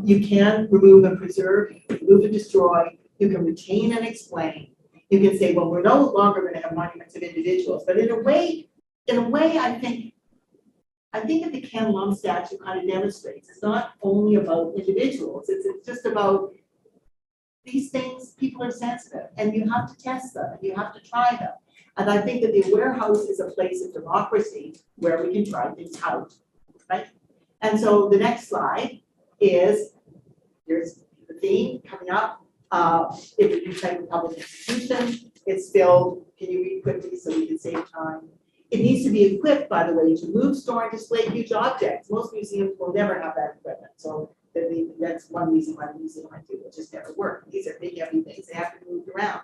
You can remove and preserve, you can remove and destroy, you can retain and explain. You can say, well, we're no longer going to have monuments of individuals, but in a way, I think that the Ken Lum statue kind of demonstrates it's not only about individuals, it's just about these things. People are sensitive and you have to test them and you have to try them. And I think that the Aware House is a place of democracy where we can try things out, right? And so the next slide is, here's the theme coming up. It's a new type of public institution. It's filled, can you read quickly so we can save time? It needs to be equipped, by the way, to move, store, and display huge objects. Most museums will never have that equipment. So that's one reason why the museum might do it, will just never work. These are big, heavy things. They have to be moved around.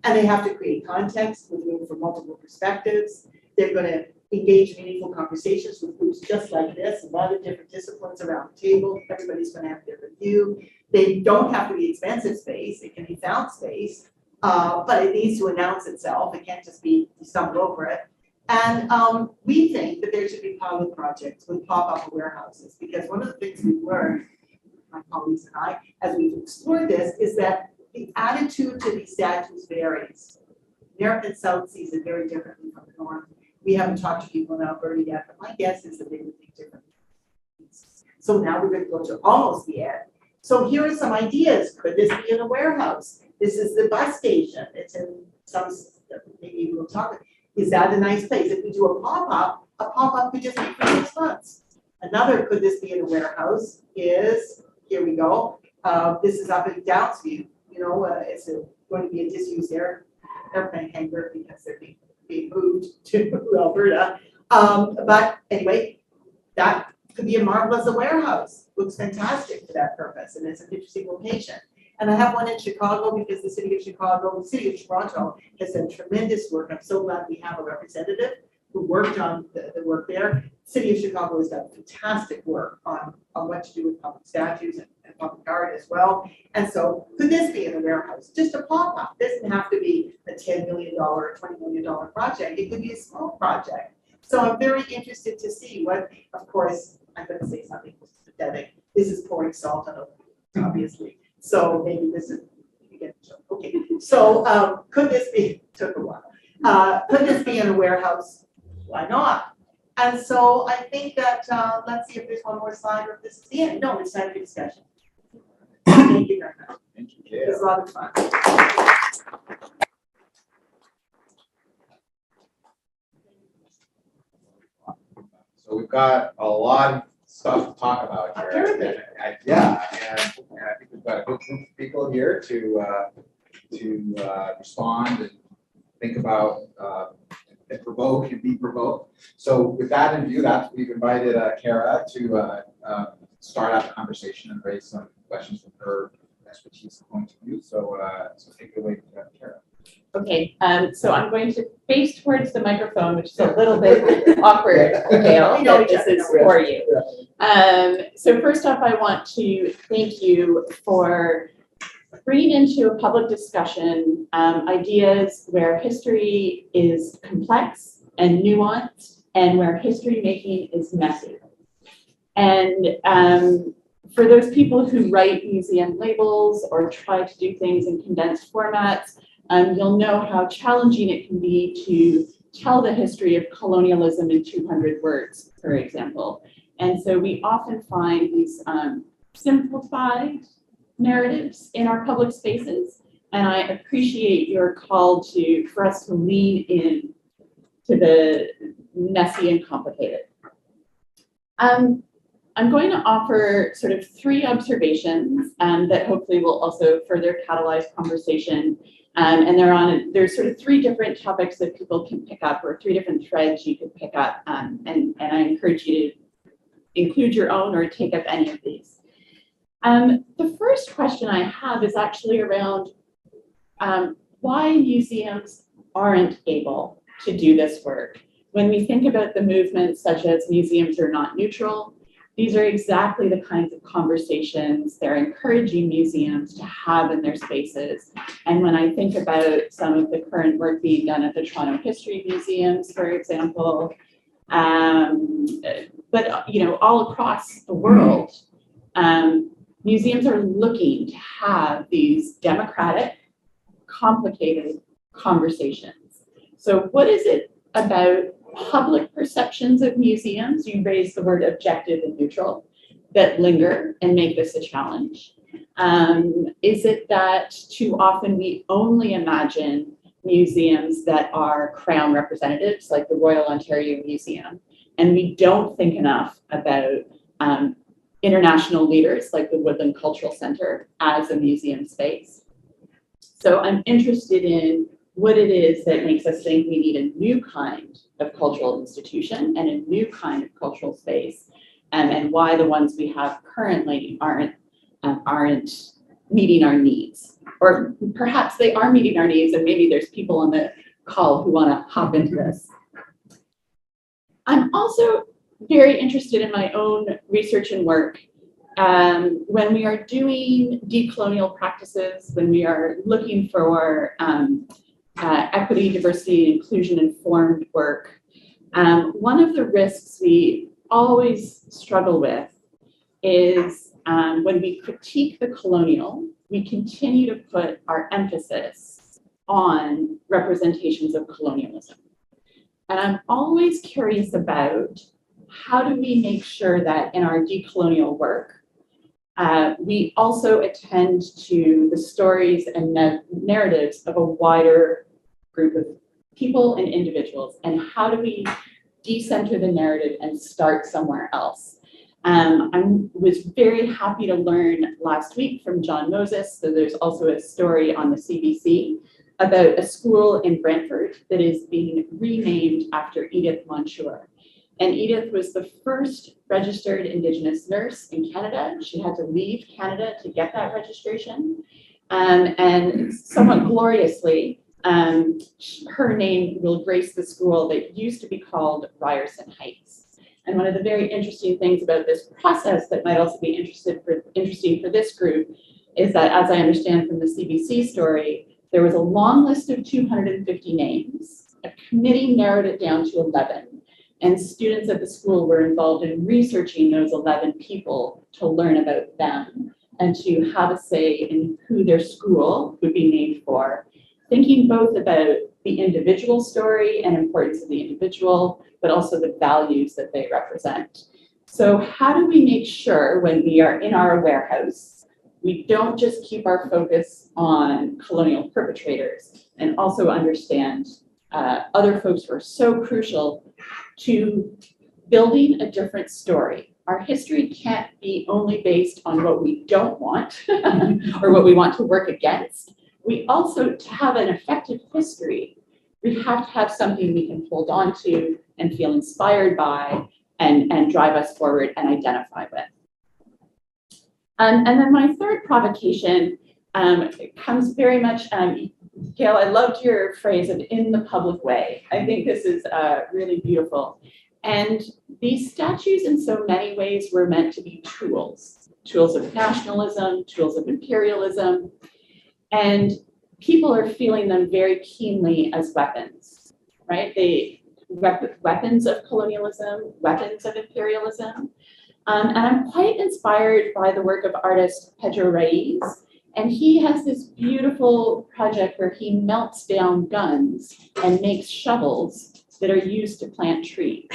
And they have to create context with room for multiple perspectives. They're going to engage meaningful conversations with groups just like this, a lot of different disciplines around the table. Everybody's going to have a different view. They don't have to be expensive space. It can be found space, but it needs to announce itself. It can't just be you stumble over it. And we think that there should be pilot projects with pop-up warehouses, because one of the things we've learned, my colleagues and I, as we've explored this, is that the attitude to these statues varies. American South sees it very differently from the North. We haven't talked to people in Alberta yet, but my guess is that they would think differently. So now we're going to go to almost the end. So here are some ideas. Could this be in a warehouse? This is the bus station. It's in some, maybe we'll talk. Is that a nice place? If we do a pop-up could just be for 6 months. Another, could this be in a warehouse, is, here we go. This is up in Downsview. You know, it's going to be a disused airplane hangar because they're being moved to Alberta. But anyway, that could be a marvelous warehouse. Looks fantastic for that purpose, and it's an interesting location. And I have one in Chicago because the city of Toronto has done tremendous work. I'm so glad we have a representative who worked on the work there. City of Chicago has done fantastic work on what to do with public statues and public art as well. And so could this be in a warehouse? Just a pop-up. It doesn't have to be a $10 million or $20 million project. It could be a small project. So I'm very interested to see what, of course, I'm going to say something pathetic. This is pouring salt on it, obviously. So maybe this is, okay. So could this be, took a while. Could this be in a warehouse? Why not? And so I think that, let's see if there's one more slide or if this is the end. No, it's time for discussion. Thank you very much. Thank you. It was a lot of fun. So we've got a lot of stuff to talk about here. Apparently. Yeah, and I think we've got a good group of people here to respond and think about and provoke and be provoked. So with that in view, we've invited Kara to start out the conversation and raise some questions from her expertise and point of view. So take it away, Kara. Okay, so I'm going to face towards the microphone, which is a little bit awkward, Gail, but this is for you. So first off, I want to thank you for bringing into a public discussion ideas where history is complex and nuanced and where history making is messy. And for those people who write museum labels or try to do things in condensed formats, you'll know how challenging it can be to tell the history of colonialism in 200 words, for example. And so we often find these simplified narratives in our public spaces. And I appreciate your call for us to lean in to the messy and complicated. I'm going to offer sort of 3 observations that hopefully will also further catalyze conversation And there's sort of three different topics that people can pick up, or three different threads you can pick up. And I encourage you to include your own or take up any of these. The first question I have is actually around why museums aren't able to do this work. When we think about the movements such as museums are not neutral, these are exactly the kinds of conversations they're encouraging museums to have in their spaces. And when I think about some of the current work being done at the Toronto History Museums, for example, but all across the world, museums are looking to have these democratic, complicated conversations. So what is it about public perceptions of museums, you raise the word objective and neutral, that linger and make this a challenge? Is it that too often we only imagine museums that are Crown representatives, like the Royal Ontario Museum, and we don't think enough about international leaders like the Woodland Cultural Centre as a museum space? So I'm interested in what it is that makes us think we need a new kind of cultural institution and a new kind of cultural space, and why the ones we have currently aren't meeting our needs. Or perhaps they are meeting our needs, and maybe there's people on the call who want to hop into this. I'm also very interested in my own research and work. When we are doing decolonial practices, when we are looking for equity, diversity, inclusion informed work, one of the risks we always struggle with is when we critique the colonial, we continue to put our emphasis on representations of colonialism. And I'm always curious about how do we make sure that in our decolonial work, we also attend to the stories and narratives of a wider group of people and individuals, and how do we decenter the narrative and start somewhere else? I was very happy to learn last week from John Moses, so there's also a story on the CBC about a school in Brantford that is being renamed after Edith Montour. And Edith was the first registered Indigenous nurse in Canada. She had to leave Canada to get that registration. And somewhat gloriously, her name will grace the school that used to be called Ryerson Heights. And one of the very interesting things about this process that might also be interesting for this group is that, as I understand from the CBC story, there was a long list of 250 names. A committee narrowed it down to 11. And students at the school were involved in researching those 11 people to learn about them and to have a say in who their school would be named for, thinking both about the individual story and importance of the individual, but also the values that they represent. So how do we make sure when we are in our warehouse, we don't just keep our focus on colonial perpetrators and also understand other folks who are so crucial to building a different story? Our history can't be only based on what we don't want or what we want to work against. We also, to have an effective history, we have to have something we can hold on to and feel inspired by and drive us forward and identify with. And then my third provocation comes very much, Gail, I loved your phrase of in the public way. I think this is really beautiful. And these statues in so many ways were meant to be tools of nationalism, tools of imperialism. And people are feeling them very keenly as weapons, right? Weapons of colonialism, weapons of imperialism. And I'm quite inspired by the work of artist Pedro Reyes. And he has this beautiful project where he melts down guns and makes shovels that are used to plant trees.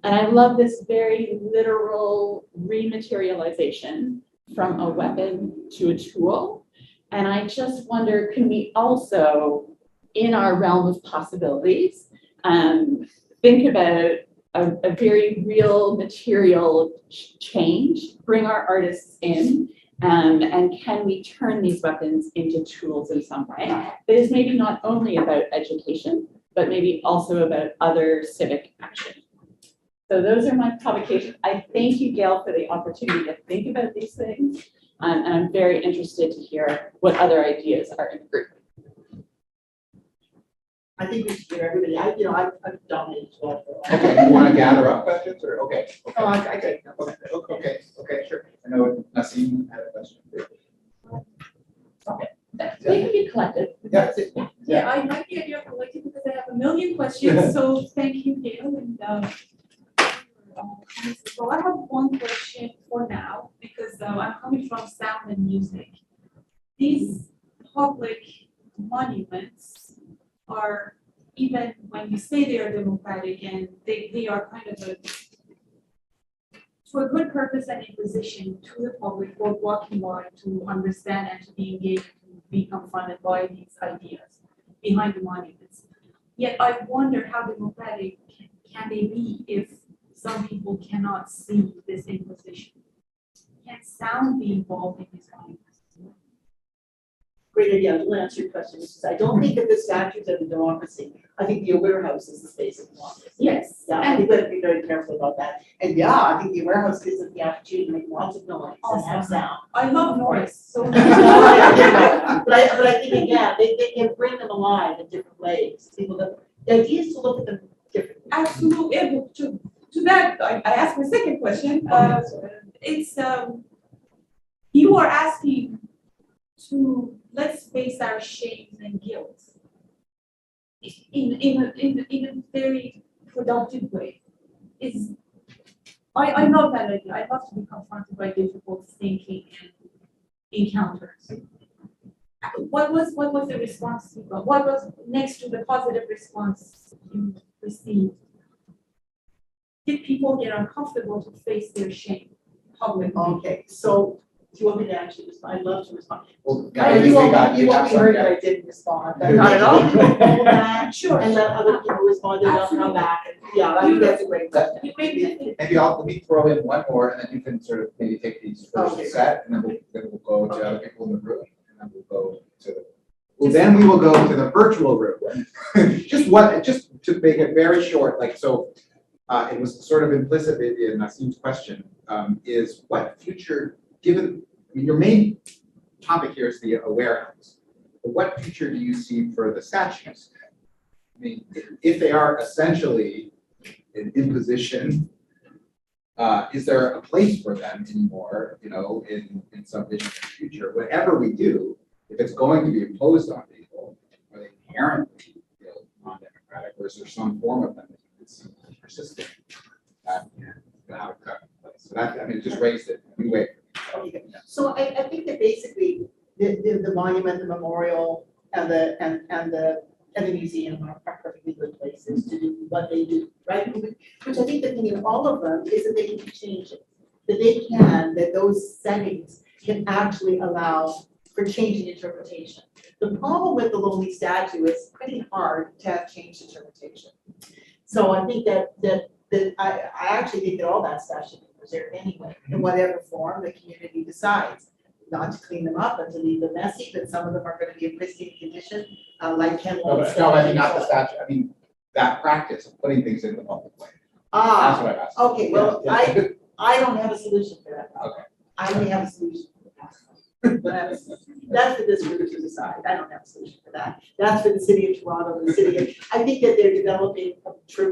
And I love this very literal rematerialization from a weapon to a tool. And I just wonder, can we also, in our realm of possibilities, think about a very real material change, bring our artists in, And can we turn these weapons into tools in some way that is maybe not only about education, but maybe also about other civic action? So those are my provocations. I thank you, Gail, for the opportunity to think about these things. And I'm very interested to hear what other ideas are in the group. I think we should hear everybody. I've dominated well for a while. Okay, you want to gather up questions or, okay? Oh, I take them. Okay, sure. I know Nassim had a question. We can be collective. Yeah. Yeah, I like the idea of collective because I have a million questions, so thank you, Gail, and so I have one question for now, because I'm coming from sound and music. These public monuments are, even when you say they are democratic, and they are kind of a, for a good purpose and a position to the public for walking by to understand and to be engaged, to be confronted by these ideas behind the monuments. Yet I wonder how democratic can they be if some people cannot see this imposition? Can sound be involved in these monuments? Great idea. I'll answer your question. I don't think that the statutes of the democracy, I think the aware house is the space of democracy. Yes. Yeah, I think we have to be very careful about that. And yeah, I think the aware house gives us the opportunity to make lots of noise and have sound. I love noise, so. But I think again, they can bring them alive in different ways. The idea is to look at them differently. Absolutely. And to that, I asked my second question. It's, you are asking to, let's face our shames and guilt in a very productive way. I love that idea. I love to be confronted by difficult thinking and encounters. What was the response you got? What was next to the positive response you received? Did people get uncomfortable to face their shame publicly? Okay, so do you want me to actually respond? I'd love to respond. Well, You won't got be some, heard yeah. that I didn't respond. Not at all. Maybe we'll hold that Sure. and let other people respond and they'll come back. Yeah, I think that's a great question. You made me think. Maybe let me throw in one more and then you can sort of maybe take these first Okay. set and then we'll go to other people in the room and then we'll go to then we will go to the virtual room. just to make it very short, like, so it was sort of implicit maybe in Nassim's question, is what future, given, I mean, your main topic here is the aware house, but what future do you see for the statues? I mean, if they are essentially an imposition, is there a place for them anymore, in some vision of the future? Whatever we do, if it's going to be imposed on people, are they inherently non-democratic, or is there some form of them that's persistent that have a place? So that, I mean, just raised it. Anyway. Okay. So I think that basically the monument, the memorial, and the museum are perfectly good places to do what they do, right? Which I think the thing in all of them is that they can be changed, that those settings can actually allow for change in interpretation. The problem with the lonely statue is pretty hard to have changed interpretation. So I think that I actually think that all that stuff should be preserved anyway, in whatever form the community decides. Not to clean them up and to leave them messy, but some of them are going to be in pristine condition, like Ken Wall's. No, I mean, not the statue, I mean, that practice of putting things in the public way. That's Ah, what I'm asking. okay, well, Yeah. I don't have a solution for that. Okay. I only have a solution for that. That's for this group to decide. I don't have a solution for that. That's for the city of Toronto, the city of, I think that they're developing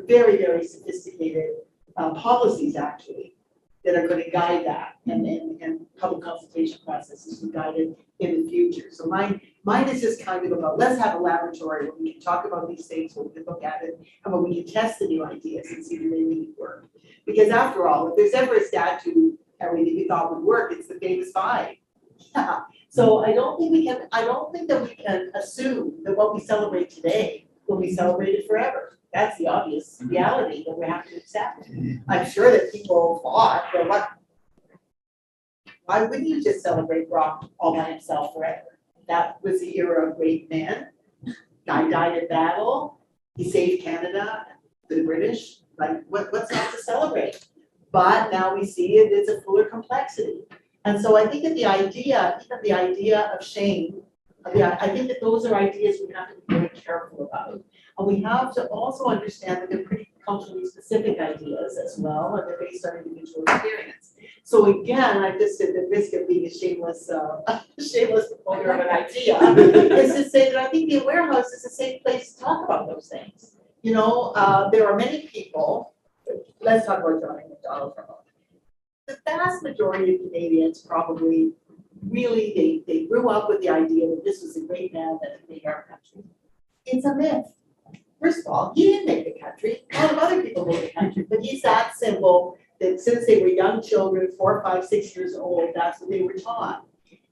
very, very sophisticated policies actually that are going to guide that and public consultation processes to guide it in the future. So mine is just kind of about, let's have a laboratory where we can talk about these things, where we can look at it, and where we can test the new ideas and see do they really work. Because after all, if there's ever a statue that we thought would work, it's the famous five. Yeah. So I don't think that we can assume that what we celebrate today will be celebrated forever. That's the obvious reality that we have to accept. I'm sure that people thought, well, why wouldn't you just celebrate Brock all by himself forever? That was the era of great men. Guy died in battle. He saved Canada for the British. Like, what's not to celebrate? But now we see it as a fuller complexity. And so I think that the idea, even the idea of shame, I think that those are ideas we have to be very careful about. And we have to also understand that they're pretty culturally specific ideas as well, and they're based on individual experience. So again, I just at the risk of being a shameless promoter of an idea, is to say that I think the Aware House is a safe place to talk about those things. You know, there are many people, let's talk about Johnny McDonald for a moment. The vast majority of Canadians probably really, they grew up with the idea that this was a great man that had made our country. It's a myth. First of all, he didn't make the country, a lot of other people made the country, but he's that symbol that since they were young children, 4, 5, 6 years old, that's what they were taught.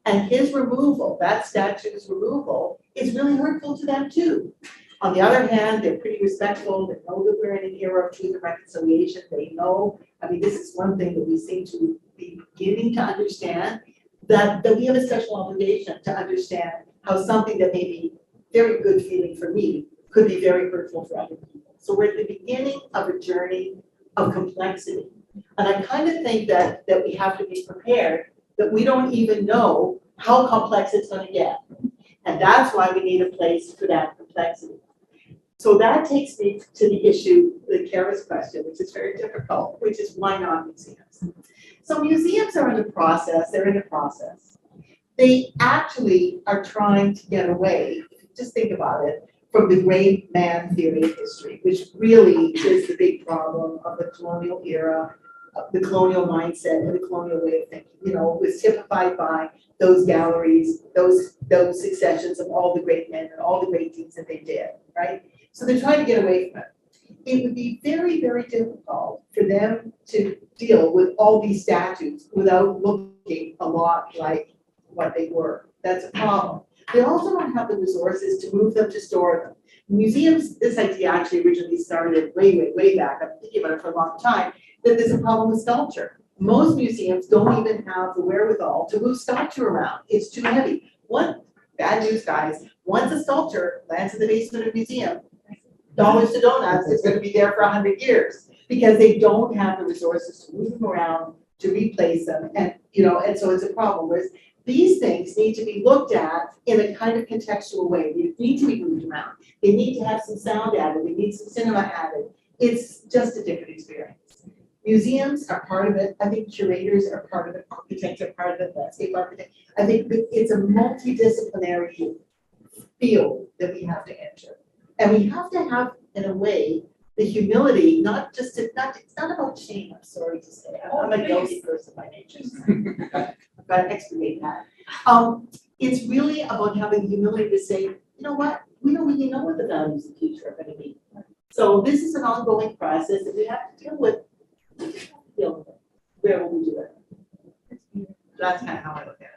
And his removal, that statue's removal, is really hurtful to them too. On the other hand, they're pretty respectful, they know that we're in an era of truth and reconciliation, they know, I mean, this is one thing that we seem to be beginning to understand, that we have a special obligation to understand how something that may be very good feeling for me could be very hurtful for other people. So we're at the beginning of a journey of complexity. And I kind of think that we have to be prepared that we don't even know how complex it's going to get. And that's why we need a place for that complexity. So that takes me to the issue, the Kara's question, which is very difficult, which is why not museums? So museums are in the process, they're in the process. They actually are trying to get away, just think about it, from the great man theory of history, which really is the big problem of the colonial era, of the colonial mindset, and the colonial way of thinking. You know, it was typified by those galleries, those successions of all the great men and all the great things that they did, right? So they're trying to get away from it. It would be very, very difficult for them to deal with all these statues without looking a lot like what they were. That's a problem. They also don't have the resources to move them, to store them. Museums, this idea actually originally started way back, I've been thinking about it for a long time, that there's a problem with sculpture. Most museums don't even have the wherewithal to move sculpture around. It's too heavy. One, bad news guys, once a sculpture lands in the basement of a museum, dollars to donuts, it's gonna be there for 100 years because they don't have the resources to move them around, to replace them, and and so it's a problem. Whereas these things need to be looked at in a kind of contextual way. They need to be moved around. They need to have some sound added. They need some cinema added. It's just a different experience. Museums are part of it. I think curators are part of it. Architects are part of it. Landscape architects. I think it's a multidisciplinary field that we have to enter. And we have to have, in a way, the humility, it's not about shame, I'm sorry to say. I'm a guilty person by nature. I've got to expiate that. It's really about having the humility to say, you know what, we don't really know what the values of the future are going to be. So this is an ongoing process that we have to deal with. Where will we do it? That's kind of how I look at it.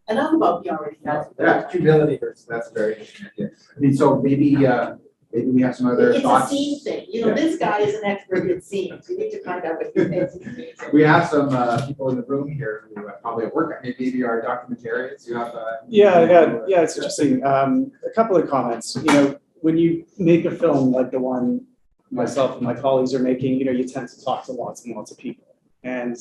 Enough about PR already. Yeah, humility, that's very interesting. Yeah. I mean, so maybe we have some other thoughts. It's a scene thing. This guy is an expert in scenes. We need to find out what he thinks. We have some people in the room here who probably work at maybe are documentarians. You have Yeah, it's interesting. A couple of comments. When you make a film like the one myself and my colleagues are making, you tend to talk to lots and lots of people and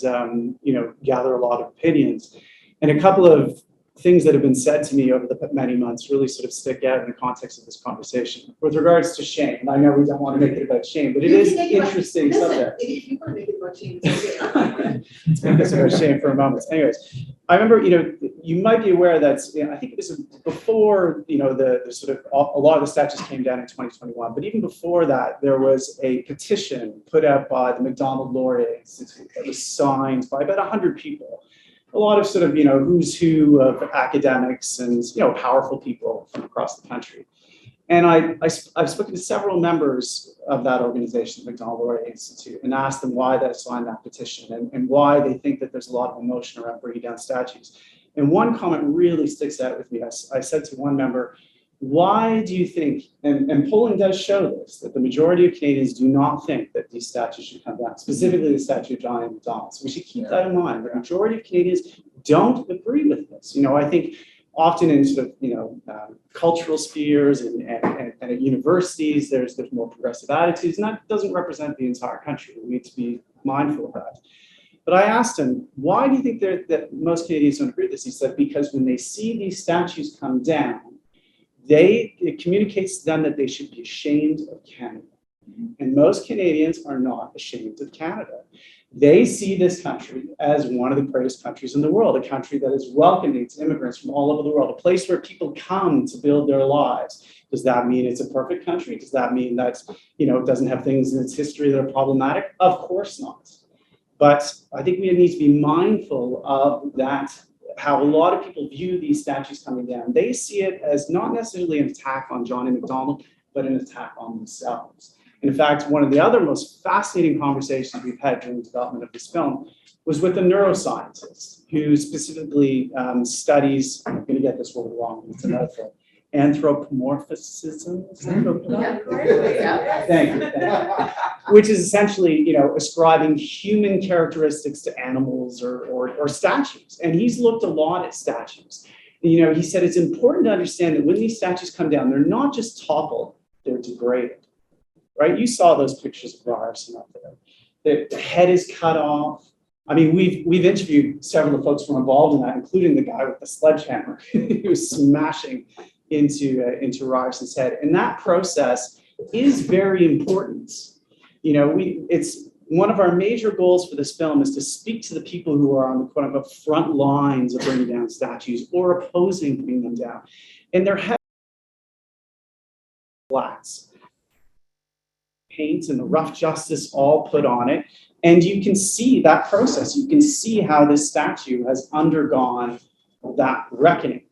gather a lot of opinions. And a couple of things that have been said to me over the many months really sort of stick out in the context of this conversation. With regards to shame, and I know we don't want to make it about shame, but it is interesting subject. If you want to make it about shame, it's okay. Let's make this about shame for a moment. Anyways, I remember, you might be aware that, I think it was before, the sort of, a lot of the statues came down in 2021, but even before that, there was a petition put out by the MacDonald Laurier Institute that was signed by about 100 people. A lot of sort of, who's who of academics and, powerful people from across the country. And I've spoken to several members of that organization, the MacDonald Laurier Institute, and asked them why they signed that petition and why they think that there's a lot of emotion around bringing down statues. And one comment really sticks out with me. I said to one member, why do you think, and polling does show this, that the majority of Canadians do not think that these statues should come down, specifically the statue of John A. MacDonald. So we should keep that in mind. The majority of Canadians don't agree with this. I think often in sort of, cultural spheres and at universities, there's more progressive attitudes, and that doesn't represent the entire country. We need to be mindful of that. But I asked him, why do you think that most Canadians don't agree with this? He said, because when they see these statues come down, it communicates to them that they should be ashamed of Canada. And most Canadians are not ashamed of Canada. They see this country as one of the greatest countries in the world, a country that is welcoming to immigrants from all over the world, a place where people come to build their lives. Does that mean it's a perfect country? Does that mean that, it doesn't have things in its history that are problematic? Of course not. But I think we need to be mindful of that, how a lot of people view these statues coming down. They see it as not necessarily an attack on John A. Macdonald, but an attack on themselves. In fact, one of the other most fascinating conversations we've had during the development of this film was with a neuroscientist who specifically studies, I'm going to get this word wrong, it's a metaphor, anthropomorphism. Thank you. Which is essentially, ascribing human characteristics to animals or statues. And he's looked a lot at statues. He said it's important to understand that when these statues come down, they're not just toppled, they're degraded. Right? You saw those pictures of Ryerson up there. The head is cut off. I mean, we've interviewed several of the folks who were involved in that, including the guy with the sledgehammer who was smashing into Ryerson's head. And that process is very important. It's one of our major goals for this film is to speak to the people who are on the quote unquote front lines of bringing down statues or opposing bringing them down. And their head flats. Paint and the rough justice all put on it. And you can see that process. You can see how this statue has undergone that reckoning.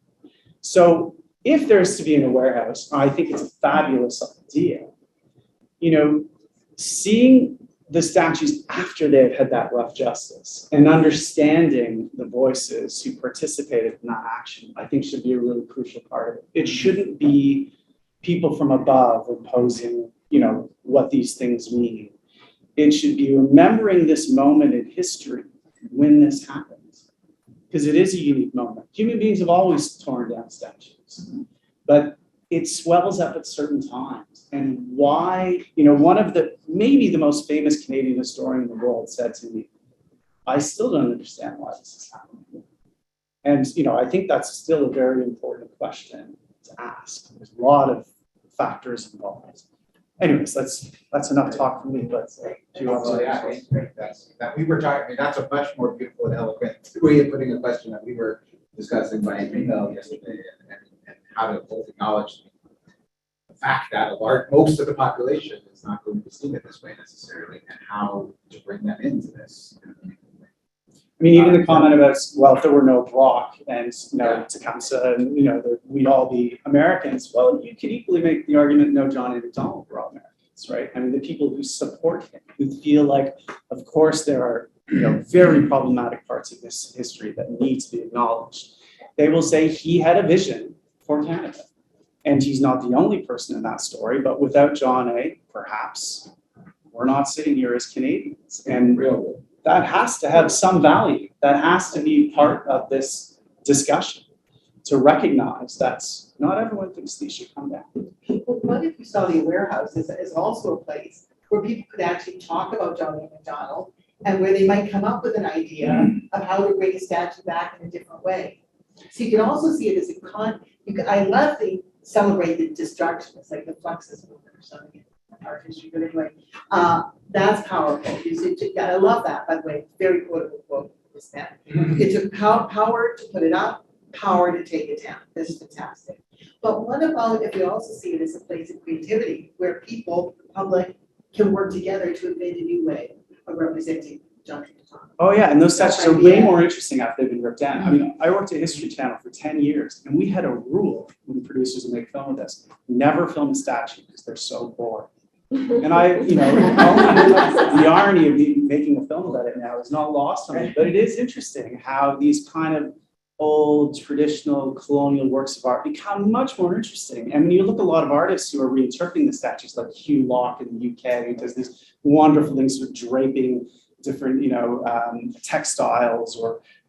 So if there's to be in a warehouse, I think it's a fabulous idea. Seeing the statues after they've had that rough justice and understanding the voices who participated in that action, I think should be a really crucial part of it. It shouldn't be people from above imposing what these things mean. It should be remembering this moment in history when this happened, because it is a unique moment. Human beings have always torn down statues, but it swells up at certain times. And why, one of maybe the most famous Canadian historian in the world said to me, I still don't understand why this is happening. And, I think that's still a very important question to ask. There's a lot of factors involved. Anyways, that's enough talk from me, but do you want to? That's a much more beautiful and eloquent way of putting a question that we were discussing by email yesterday, and how to both acknowledge the fact that most of the population is not going to be seen it this way necessarily, and how to bring them into this. I mean, even the comment about, well, if there were no Brock and Tecumseh and that we'd all be Americans, well, you could equally make the argument no John A. Macdonald were all Americans, right? I mean, the people who support him, who feel like, of course, there are very problematic parts of this history that need to be acknowledged. They will say he had a vision for Canada, and he's not the only person in that story. But without John A., perhaps we're not sitting here as Canadians, and really. That has to have some value. That has to be part of this discussion to recognize that not everyone thinks these should come down. Well, what if you saw the warehouse is also a place where people could actually talk about John A. Macdonald and where they might come up with an idea of how to bring a statue back in a different way. So you can also see it as I love the celebrated destruction. It's like the Fluxus movement or something. Art history, but anyway, that's powerful. I love that, by the way, very quotable quote. It took power to put it up, power to take it down. This is fantastic. But what about if we also see it as a place of creativity where people, the public, can work together to invent a new way of representing John A. Macdonald? Oh yeah, and those statues are way more interesting after they've been ripped down. I mean, I worked at History Channel for 10 years, and we had a rule when the producers would make film with us: never film a statue because they're so boring. And the irony of me making a film about it now is not lost on me, but it is interesting how these kind of old traditional colonial works of art become much more interesting. And when you look at a lot of artists who are reinterpreting the statues, like Hugh Locke in the UK, who does these wonderful things with draping different, textiles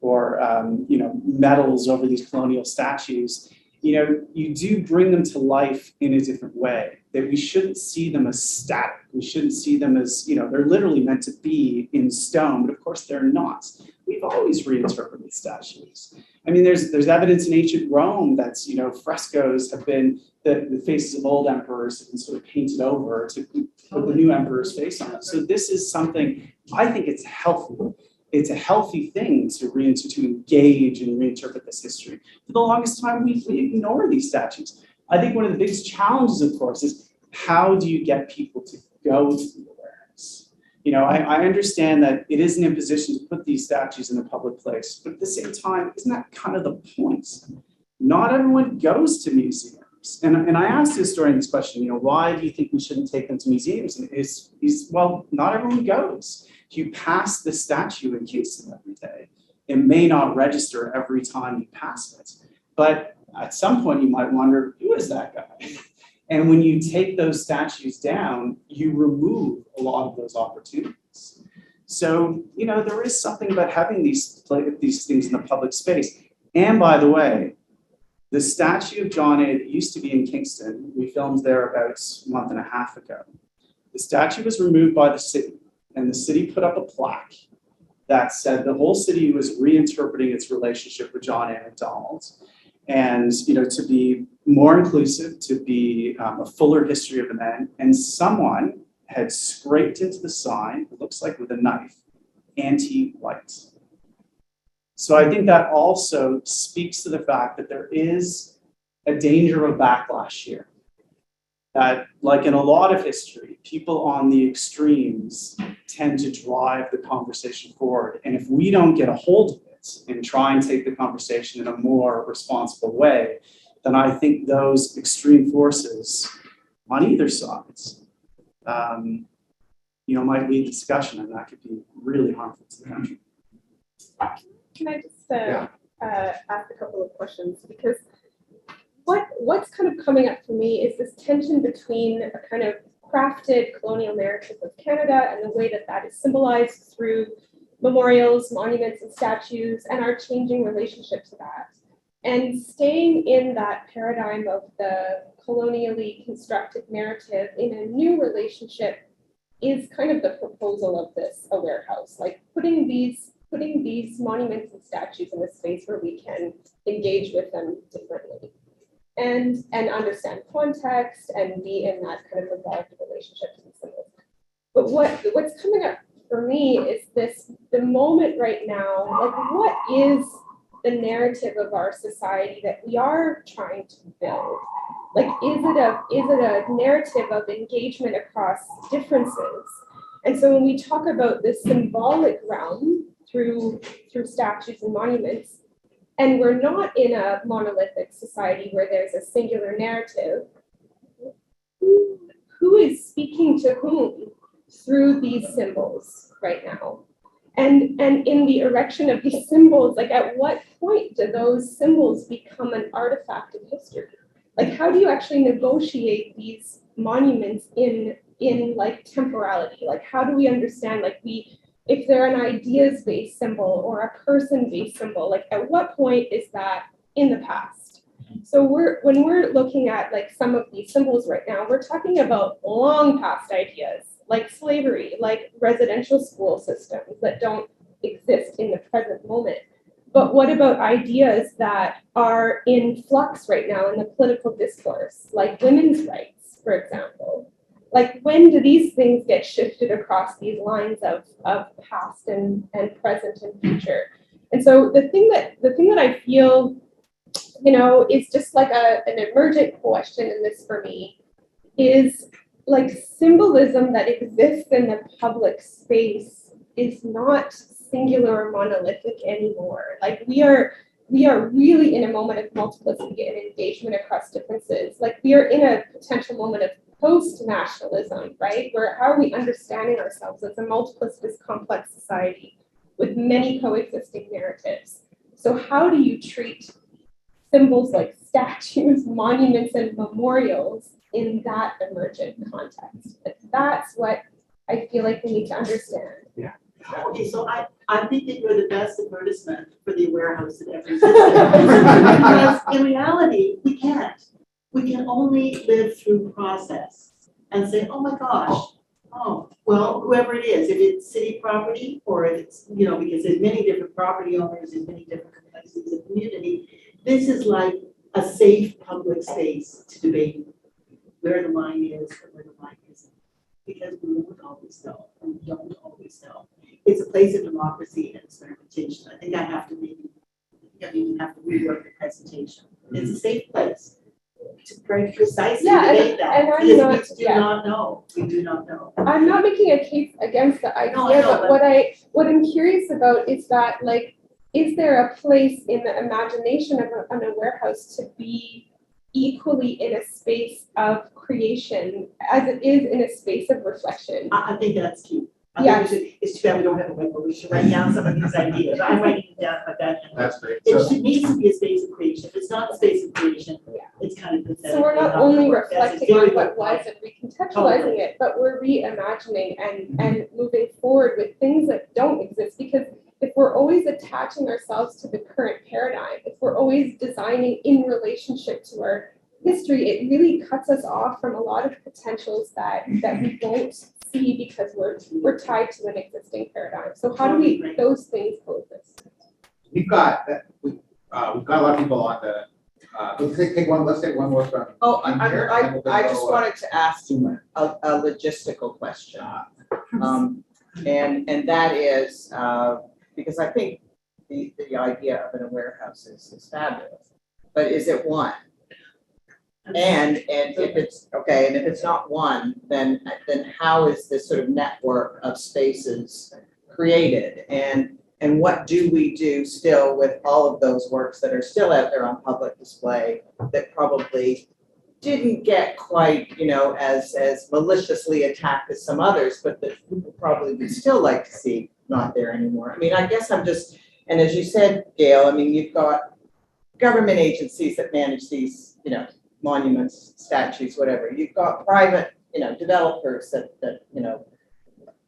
or metals over these colonial statues. you do bring them to life in a different way, that we shouldn't see them as static. We shouldn't see them as, they're literally meant to be in stone, but of course they're not. We've always reinterpreted statues. I mean, there's evidence in ancient Rome that's, frescoes have been, the faces of old emperors have been sort of painted over to put the new emperor's face on it. So this is something, I think it's healthy. It's a healthy thing to engage and reinterpret this history. For the longest time, we ignore these statues. I think one of the biggest challenges, of course, is how do you get people to go to the awareness? I understand that it is an imposition to put these statues in a public place, but at the same time, isn't that kind of the point? Not everyone goes to museums. And I asked the historian this question, why do you think we shouldn't take them to museums? And well, not everyone goes. If you pass the statue in Houston every day, it may not register every time you pass it. But at some point, you might wonder, who is that guy? And when you take those statues down, you remove a lot of those opportunities. So, there is something about having these things in the public space. And by the way, the statue of John A. that used to be in Kingston, we filmed there about a month and a half ago. The statue was removed by the city, and the city put up a plaque that said the whole city was reinterpreting its relationship with John A. Macdonald, and to be more inclusive, to be a fuller history of the man. And someone had scraped into the sign, it looks like with a knife, anti-white. So I think that also speaks to the fact that there is a danger of backlash here. That, like in a lot of history, people on the extremes tend to drive the conversation forward. And if we don't get a hold of it and try and take the conversation in a more responsible way, then I think those extreme forces on either side, might lead to discussion, and that could be really harmful to the country. Can I just ask a couple of questions? Because what's kind of coming up for me is this tension between a kind of crafted colonial narrative of Canada and the way that is symbolized through memorials, monuments, and statues, and our changing relationship to that. And staying in that paradigm of the colonially constructed narrative in a new relationship is kind of the proposal of this Aware House, like putting these monuments and statues in a space where we can engage with them differently and understand context and be in that kind of evolved relationship to the symbols. But what's coming up for me is the moment right now, like what is the narrative of our society that we are trying to build? Like, is it a narrative of engagement across differences? And so when we talk about the symbolic realm through statues and monuments, and we're not in a monolithic society where there's a singular narrative, who is speaking to whom through these symbols right now? And in the erection of these symbols, like at what point do those symbols become an artifact of history? Like, how do you actually negotiate these monuments in like temporality? Like, how do we understand, like, if they're an ideas-based symbol or a person-based symbol, like at what point is that in the past? So when we're looking at like some of these symbols right now, we're talking about long past ideas, like slavery, like residential school systems that don't exist in the present moment. But what about ideas that are in flux right now in the political discourse, like women's rights, for example? Like, when do these things get shifted across these lines of past and present and future? And so the thing that I feel, is just like an emergent question in this for me is like symbolism that exists in the public space is not singular or monolithic anymore. Like we are really in a moment of multiplicity and engagement across differences. Like we are in a potential moment of post-nationalism, right? Where how are we understanding ourselves as a multiplicitous, complex society with many coexisting narratives? So how do you treat symbols like statues, monuments, and memorials in that emergent context? That's what I feel like we need to understand. Yeah. Okay, so I think that you're the best advertisement for the warehouse that ever existed. Because in reality, we can't. We can only live through process and say, oh my gosh, oh, well, whoever it is, if it's city property or if it's, because there's many different property owners, there's many different complexities of community, this is like a safe public space to debate where the line is and where the line isn't. Because we won't always know, and we don't always know. It's a place of democracy and experimentation. I think I even have to rework the presentation. It's a safe place to very precisely debate that. and I'm Because not- we do not know. We do not know. I'm not making a case against the idea, No, I know, but what I'm curious about is that, like, is there a place in the imagination of a warehouse to be equally in a space of creation as it is in a space of reflection? I think that's key. I Yeah. think it's too bad we don't have a whiteboard. We should write down some of these ideas. I'm writing them down, but That's great. it needs to be a space of creation. If it's not a space of creation, Yeah. it's kind of pathetic. So we're not It's only gonna work. That's a reflecting very on what good was point. and recontextualizing Totally. it, but we're reimagining and moving forward with things that don't exist. Because if we're always attaching ourselves to the current paradigm, if we're always designing in relationship to our history, it really cuts us off from a lot of potentials that we won't see because we're tied to an existing paradigm. So how do we those things coexist? We've got a lot of people on the, let's take one more from. Oh, in here, and then we'll I go, just wanted to ask a logistical question. And that is, because I think the idea of a warehouse is fabulous, but is it one? And if it's, okay, and if it's not one, then how is this sort of network of spaces created? And what do we do still with all of those works that are still out there on public display that probably didn't get quite, as maliciously attacked as some others, but that people probably would still like to see not there anymore? I mean, I guess I'm just, and as you said, Gail, I mean, you've got government agencies that manage these, monuments, statues, whatever. You've got private, developers that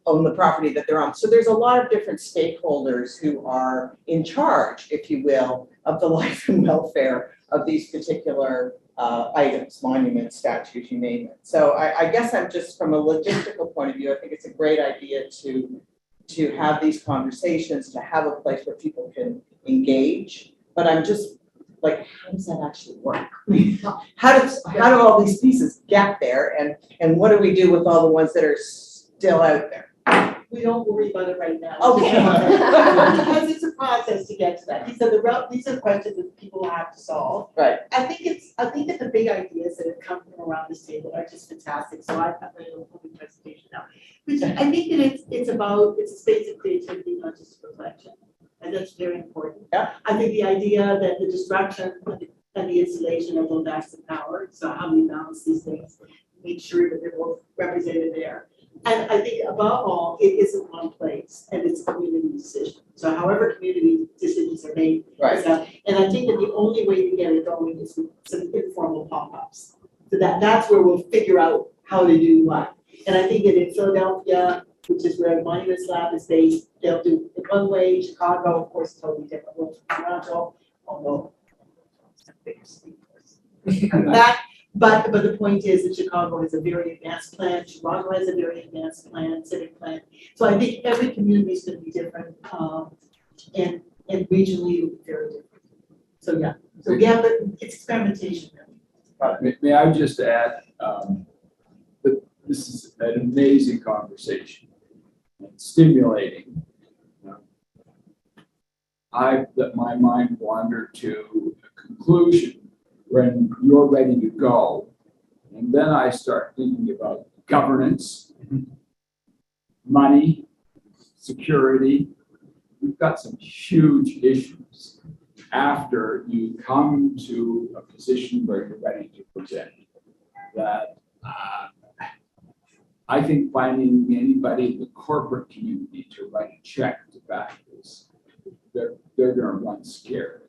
own the property that they're on. So there's a lot of different stakeholders who are in charge, if you will, of the life and welfare of these particular items, monuments, statues, you name it. So I guess I'm just, from a logistical point of view, I think it's a great idea to have these conversations, to have a place where people can engage. But I'm just like, how does that actually work? How do all these pieces get there, and what do we do with all the ones that are still out there? We don't worry about it right now. Okay. Because it's a process to get to that. These are questions that people have to solve. Right. I think that the big ideas that have come from around this table are just fantastic. So I've got my little public presentation now. Which I think that it's a space of creativity, not just reflection. And that's very important. Yeah. I think the idea that the destruction and the installation are both acts of power. So how we balance these things, make sure that they're both represented there. And I think above all, it isn't one place and it's a community decision. So however community decisions are made. Right. And I think that the only way to get it going is with some informal pop-ups. So that's where we'll figure out how to do what. And I think that in Philadelphia, which is where the Monuments Lab is based, they'll do it one way. Chicago, of course, totally different. Well, Toronto, although it's a bigger city, of course. But the point is that Chicago has a very advanced plan, Toronto has a very advanced plan, civic plan. So I think every community is going to be different, and regionally it will be very different. So yeah, but it's experimentation. May I just add that this is an amazing conversation, and stimulating. I let my mind wander to a conclusion when you're ready to go. And then I start thinking about governance, money, security. We've got some huge issues after you come to a position where you're ready to present. That I think finding anybody in the corporate community to write a check to back this, they're going to run scared.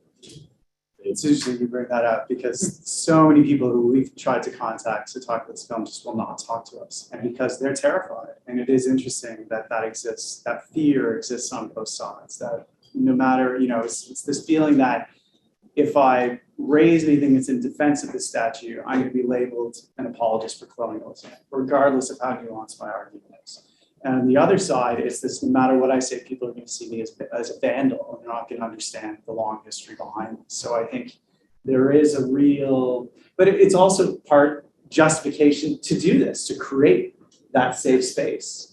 It's interesting you bring that up because so many people who we've tried to contact to talk about this film just will not talk to us, and because they're terrified. And it is interesting that that exists, that fear exists on both sides, that no matter, it's this feeling that if I raise anything that's in defense of the statue, I'm going to be labeled an apologist for colonialism, regardless of how nuanced my argument is. And on the other side, it's this, no matter what I say, people are going to see me as a vandal, and they're not going to understand the long history behind this. So I think there is a real, but it's also part justification to do this, to create that safe space.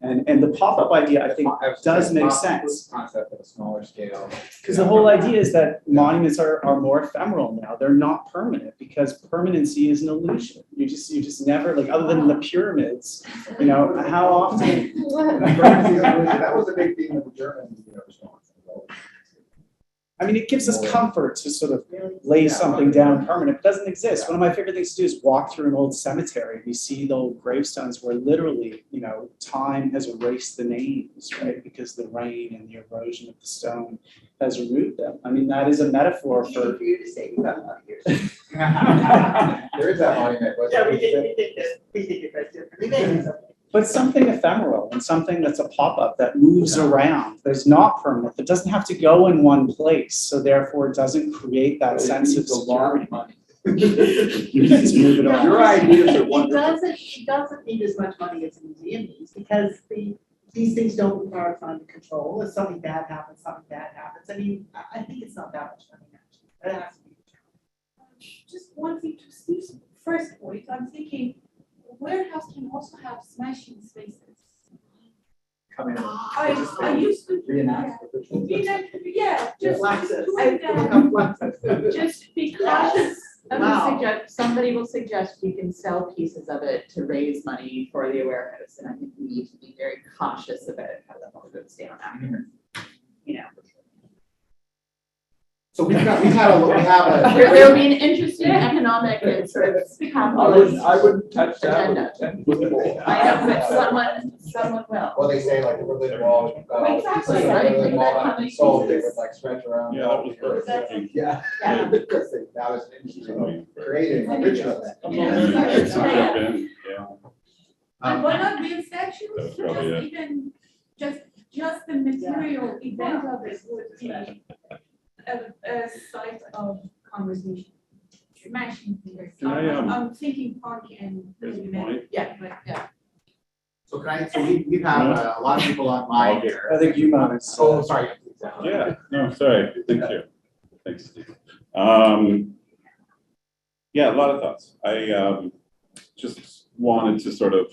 And the pop-up idea, I think, does make sense. Concept at a smaller scale. Because the whole idea is that monuments are more ephemeral now. They're not permanent because permanency is an illusion. You just never, like, other than the pyramids, how often? That was a big theme of the German response. I mean, it gives us comfort to sort of lay something down permanent. It doesn't exist. One of my favorite things to do is walk through an old cemetery. We see the old gravestones where literally, time has erased the names, right? Because the rain and the erosion of the stone has removed them. I mean, that is a metaphor for. For you to say you got a lot of years. There is that monument. Yeah, we think it very differently. But something ephemeral and something that's a pop-up that moves around. There's not permanent. It doesn't have to go in one place. So therefore it doesn't create that sense of security. You just move it around. Your ideas are It wonderful. doesn't need as much money as a museum needs because these things don't require fund control. If something bad happens, I mean, I think it's not that much money actually. But it has to be. Just one thing to Steve's first point, I'm thinking warehouse can also have smashing spaces. Coming up. I used to. Reenact. Yeah, just Access. doing that. Just because Wow. somebody will suggest you can sell pieces of it to raise money for the Aware House, and I think we need to be very cautious about how that all goes down after. So we have a. There'll be an interesting economic and sort of capitalist I wouldn't touch that agenda. with a 10-foot pole. I know, but someone will. Well, they say like the Berlin Wall, you've got all these Exactly, pieces of right? Berlin Wall How that many sold, they pieces? would like stretch around. Yeah, that was perfect. Yeah. Yeah. Because that was an interesting creative original. It could have been, yeah. And why not build statues? That's probably Just it. even, just the material event of it would be a site of conversation. Smashing here. Can I, I'm thinking park and. Raise a point? Yeah, but yeah. So we have a lot of people online here. I think you might have. Oh, sorry. Yeah, no, sorry, thank you. Thanks, Steve. Yeah, a lot of thoughts. I just wanted to sort of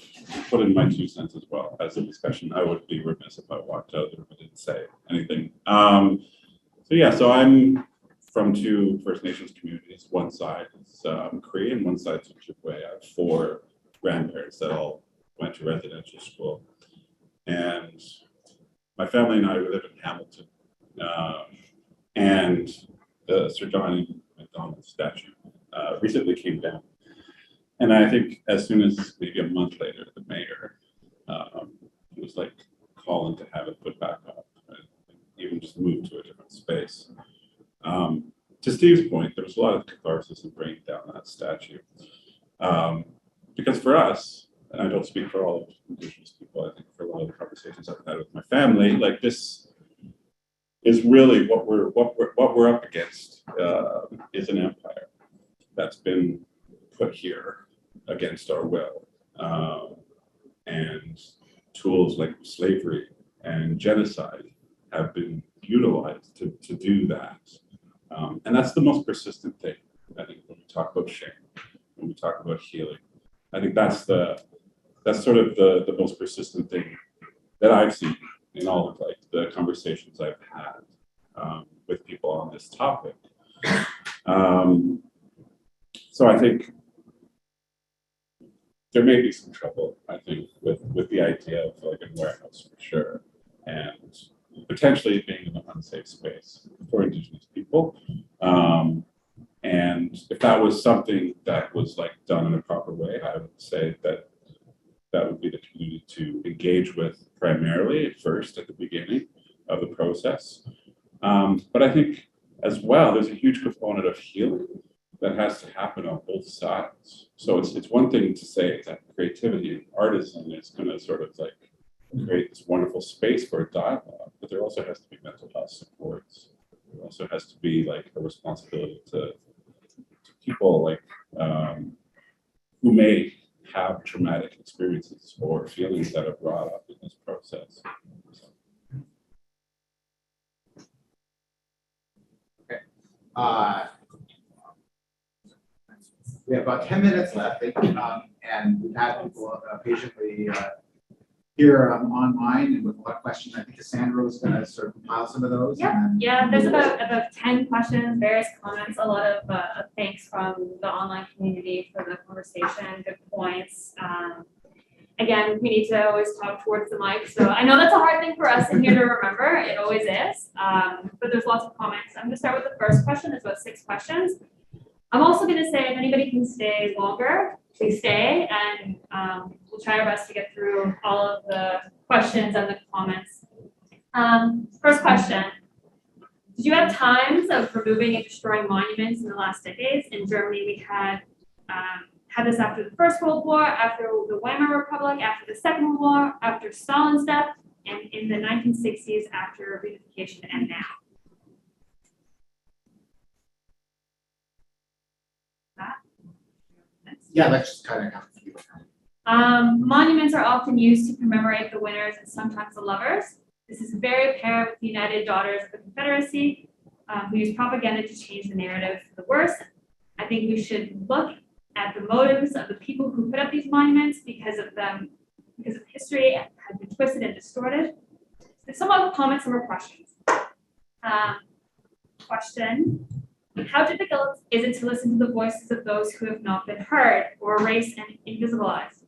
put in my 2 cents as well as a discussion. I would be remiss if I walked out there and didn't say anything. So I'm from 2 First Nations communities. One side is Korean, one side's Ojibwe. I have 4 grandparents that all went to residential school. And my family and I, we live in Hamilton. And the Sir John MacDonald statue recently came down. And I think as soon as maybe a month later, the mayor was like calling to have it put back up, and even just move to a different space. To Steve's point, there was a lot of catharsis in bringing down that statue. Because for us, and I don't speak for all of Indigenous people, I think for a lot of the conversations I've had with my family, like this is really what we're up against is an empire that's been put here against our will, and tools like slavery and genocide have been utilized to do that, and that's the most persistent thing. I think when we talk about shame, when we talk about healing, I think that's sort of the most persistent thing that I've seen in all of like the conversations I've had with people on this topic. So I think there may be some trouble, I think, with the idea of like a warehouse for sure, and potentially being in an unsafe space for Indigenous people. And if that was something that was like done in a proper way, I would say that would be the community to engage with primarily first at the beginning of the process. But I think as well, there's a huge component of healing that has to happen on both sides. So it's one thing to say that creativity and artisan is going to sort of like create this wonderful space for a dialogue, but there also has to be mental health supports. There also has to be like a responsibility to people like who may have traumatic experiences or feelings that are brought up in this process. We have about 10 minutes left, and we've had people patiently here online and with a lot of questions. I think Cassandra was going to sort of compile some of those. Yeah, there's about 10 questions, various comments, a lot of thanks from the online community for the conversation, good points. Again, we need to always talk towards the mic. So I know that's a hard thing for us in here to remember. It always is. But there's lots of comments. I'm going to start with the first question. There's about 6 questions. I'm also going to say if anybody can stay longer, please stay, and we'll try our best to get through all of the questions and the comments. First question. Did you have times of removing and destroying monuments in the last decades? In Germany, we had this after the First World War, after the Weimar Republic, after the Second World War, after Stalin's death, and in the 1960s after reunification and now. Yeah, let's just kind of have a few. Monuments are often used to commemorate the winners and sometimes the lovers. This is very apparent with the United Daughters of the Confederacy, who use propaganda to change the narrative for the worse. I think we should look at the motives of the people who put up these monuments because of history has been twisted and distorted. Some other comments, some more questions. Question. How difficult is it to listen to the voices of those who have not been heard or erased and invisibilized?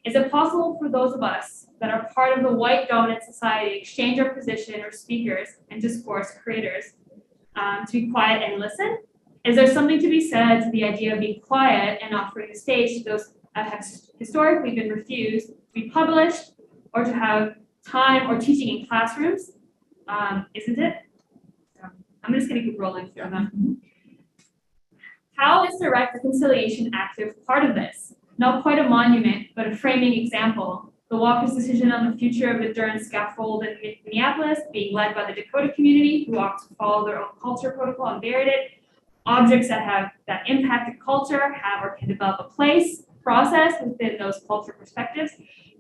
Is it possible for those of us that are part of the white dominant society exchange our position or speakers and discourse creators to be quiet and listen? Is there something to be said to the idea of being quiet and offering a stage to those that have historically been refused to be published or to have time or teaching in classrooms? Isn't it? So I'm just going to keep rolling through them. How is direct reconciliation active part of this? Not quite a monument, but a framing example. The Walker's decision on the future of the Durham scaffold in Minneapolis being led by the Dakota community who opted to follow their own culture protocol and buried it. Objects that impact the culture have or can develop a process within those cultural perspectives.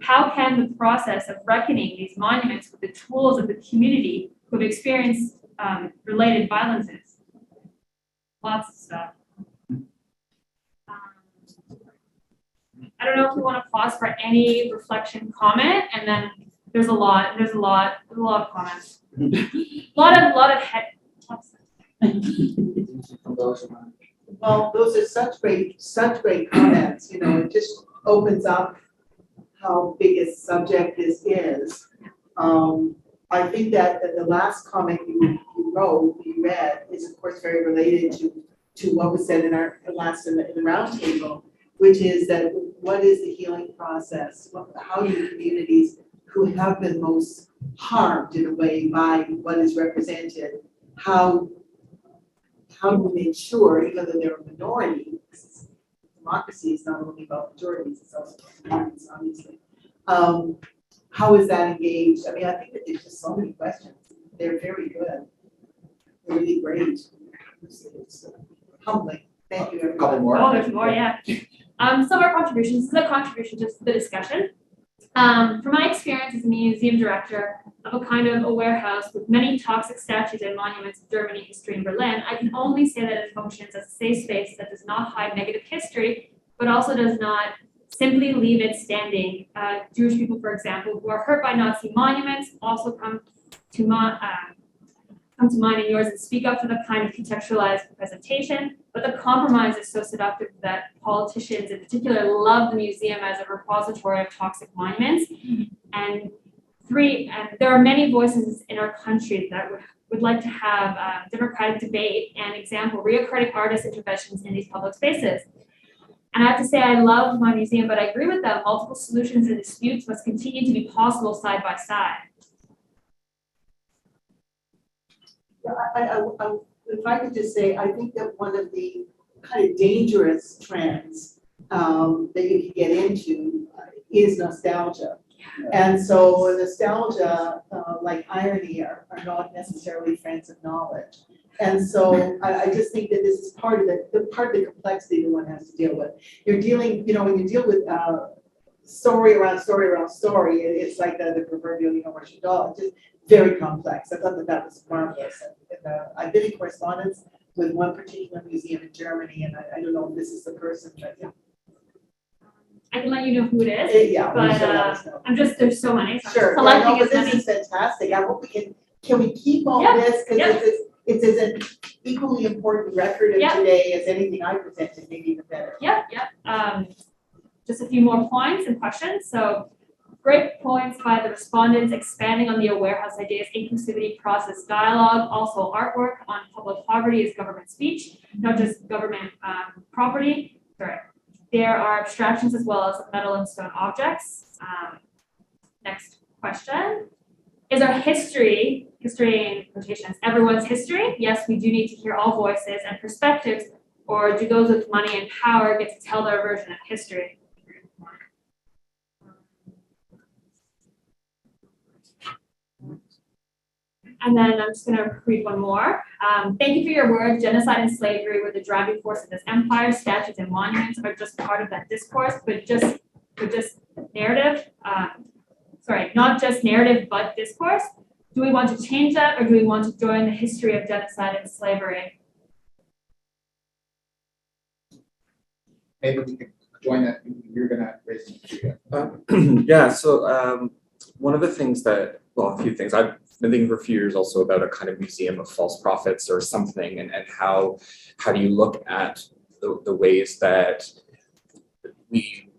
How can the process of reckoning these monuments with the tools of the community who have experienced related violences? Lots of stuff. I don't know if we want to pause for any reflection comment, and then there's a lot of comments. a lot of head. Well, those are such great comments, it just opens up how big a subject this is. I think that the last comment you read is of course very related to what was said in the roundtable, which is that what is the healing process? How do communities who have been most harmed in a way by what is represented, how do we ensure, even though they're a minority, democracy is not only about majorities, it's also about minorities, obviously. How is that engaged? I mean, I think that there's just so many questions. They're very good. They're really great. It's humbling. Thank you, everybody. Couple more. Oh, there's more, yeah. Some of our contributions, this is a contribution to the discussion. From my experience as a museum director of a kind of a warehouse with many toxic statues and monuments of Germany history in Berlin, I can only say that it functions as a safe space that does not hide negative history, but also does not simply leave it standing. Jewish people, for example, who are hurt by Nazi monuments also come to mind in yours and speak up for the kind of contextualized presentation, but the compromise is so seductive that politicians in particular love the museum as a repository of toxic monuments. And there are many voices in our country that would like to have democratic debate and example reoccurring artist interventions in these public spaces. And I have to say I love my museum, but I agree with them. Multiple solutions and disputes must continue to be possible side by side. I if I could just say, I think that one of the kind of dangerous trends that you can get into is nostalgia. And so nostalgia, like irony, are not necessarily friends of knowledge. And so I just think that this is part of the complexity that one has to deal with. You're dealing, when you deal with story around story around story, it's like the proverbial, Russian doll. It's just very complex. I thought that was marvelous. And I've been in correspondence with one particular museum in Germany, and I don't know if this is the person, but yeah. I can let you know who it is. Yeah, but there's so many. So sure. selecting Well, as many. This is fantastic. I hope can we keep all this? Because it's as an equally important record of today as anything I presented, maybe even better. Just a few more points and questions. So great points by the respondents expanding on the Aware House ideas, inclusivity, process, dialogue, also artwork on public poverty is government speech, not just government property. Sorry. There are abstractions as well as metal and stone objects. Next question. Is our history in quotations, everyone's history? Yes, we do need to hear all voices and perspectives, or do those with money and power get to tell their version of history? And then I'm just going to read one more. Thank you for your words. Genocide and slavery were the driving force of this empire. Statutes and monuments are just part of that discourse, but just narrative. Not just narrative, but discourse. Do we want to change that, or do we want to join the history of genocide and slavery? Maybe we can join that. You're going to raise the Yeah. So one of the things a few things I've been thinking for a few years also about a kind of museum of false prophets or something, and how do you look at the ways that we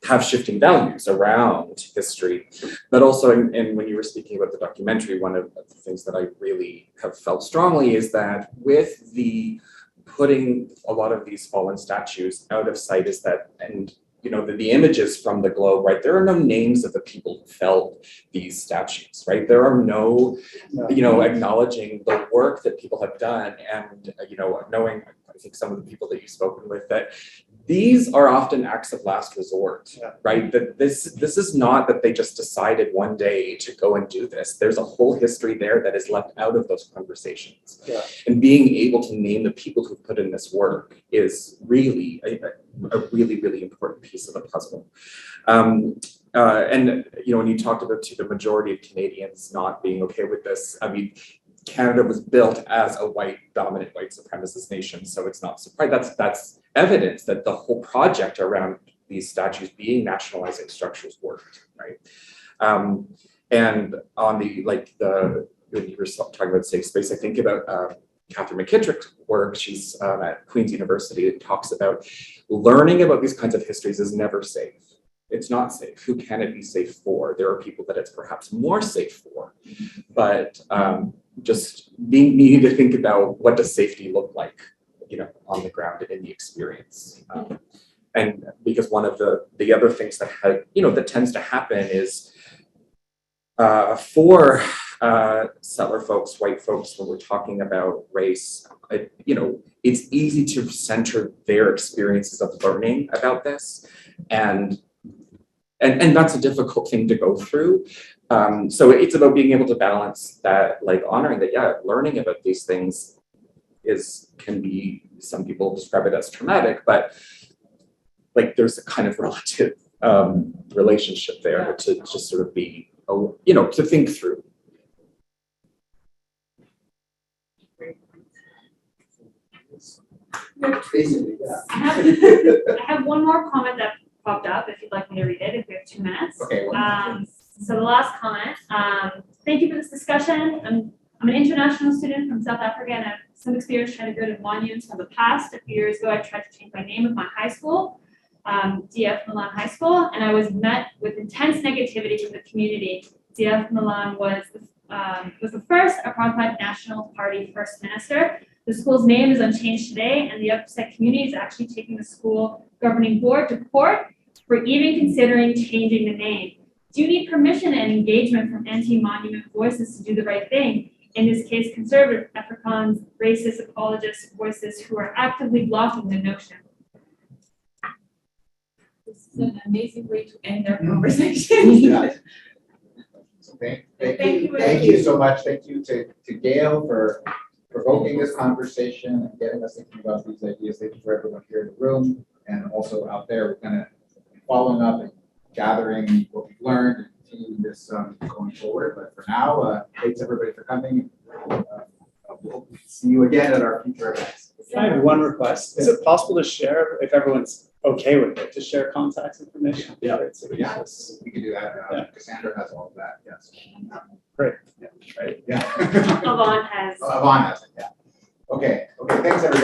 have shifting values around history, but also, and when you were speaking about the documentary, one of the things that I really have felt strongly is that with the putting a lot of these fallen statues out of sight is that, and the images from the globe, right? There are no names of the people who felled these statues, right? There are no, acknowledging the work that people have done, and knowing, I think some of the people that you've spoken with, that these are often acts of last resort, right? That this is not that they just decided one day to go and do this. There's a whole history there that is left out of those conversations. And being able to name the people who put in this work is really a really, really important piece of the puzzle. And when you talked about the majority of Canadians not being okay with this, I mean, Canada was built as a dominant white supremacist nation, so it's not surprising. That's evidence that the whole project around these statues being nationalizing structures worked, right? And on when you were talking about safe space, I think about Catherine McKittrick's work. She's at Queen's University. It talks about learning about these kinds of histories is never safe. It's not safe. Who can it be safe for? There are people that it's perhaps more safe for, but just needing to think about what does safety look like, on the ground in the experience. And because one of the other things that tends to happen is for settler folks, white folks, when we're talking about race, it's easy to center their experiences of learning about this, and that's a difficult thing to go through. So it's about being able to balance that, honoring that, learning about these things can be, some people describe it as traumatic, but there's a kind of relative relationship there to just sort of be, to think through. I have one more comment that popped up, if you'd like me to read it, if we have 2 minutes. Okay. So the last comment, thank you for this discussion. I'm an international student from South Africa, and I have some experience trying to go to monuments from the past. A few years ago, I tried to change my name of my high school, DF Milan High School, and I was met with intense negativity from the community. DF Milan was the first apartheid National Party first minister. The school's name is unchanged today, and the upset community is actually taking the school governing board to court for even considering changing the name. Do you need permission and engagement from anti-monument voices to do the right thing? in this case conservative Afrikaans, racist apologist voices who are actively blocking the notion. This is an amazing way to end our conversation. Yeah. So Thank you. thank you so much. Thank you to Gail for provoking this conversation and getting us thinking about these ideas. Thank you for everyone here in the room and also out there. We're gonna be following up and gathering what we've learned and continuing this going forward. But for now, thanks everybody for coming. We'll see you again at our future events. I have one request. Is it possible to share, if everyone's okay with it, to share contacts information? Yeah. So Yes, we can do that. Yeah. Cassandra has all of that, yes. Great. Yeah, right. Yeah. Avon has. Avon has it, yeah. Okay, thanks everybody.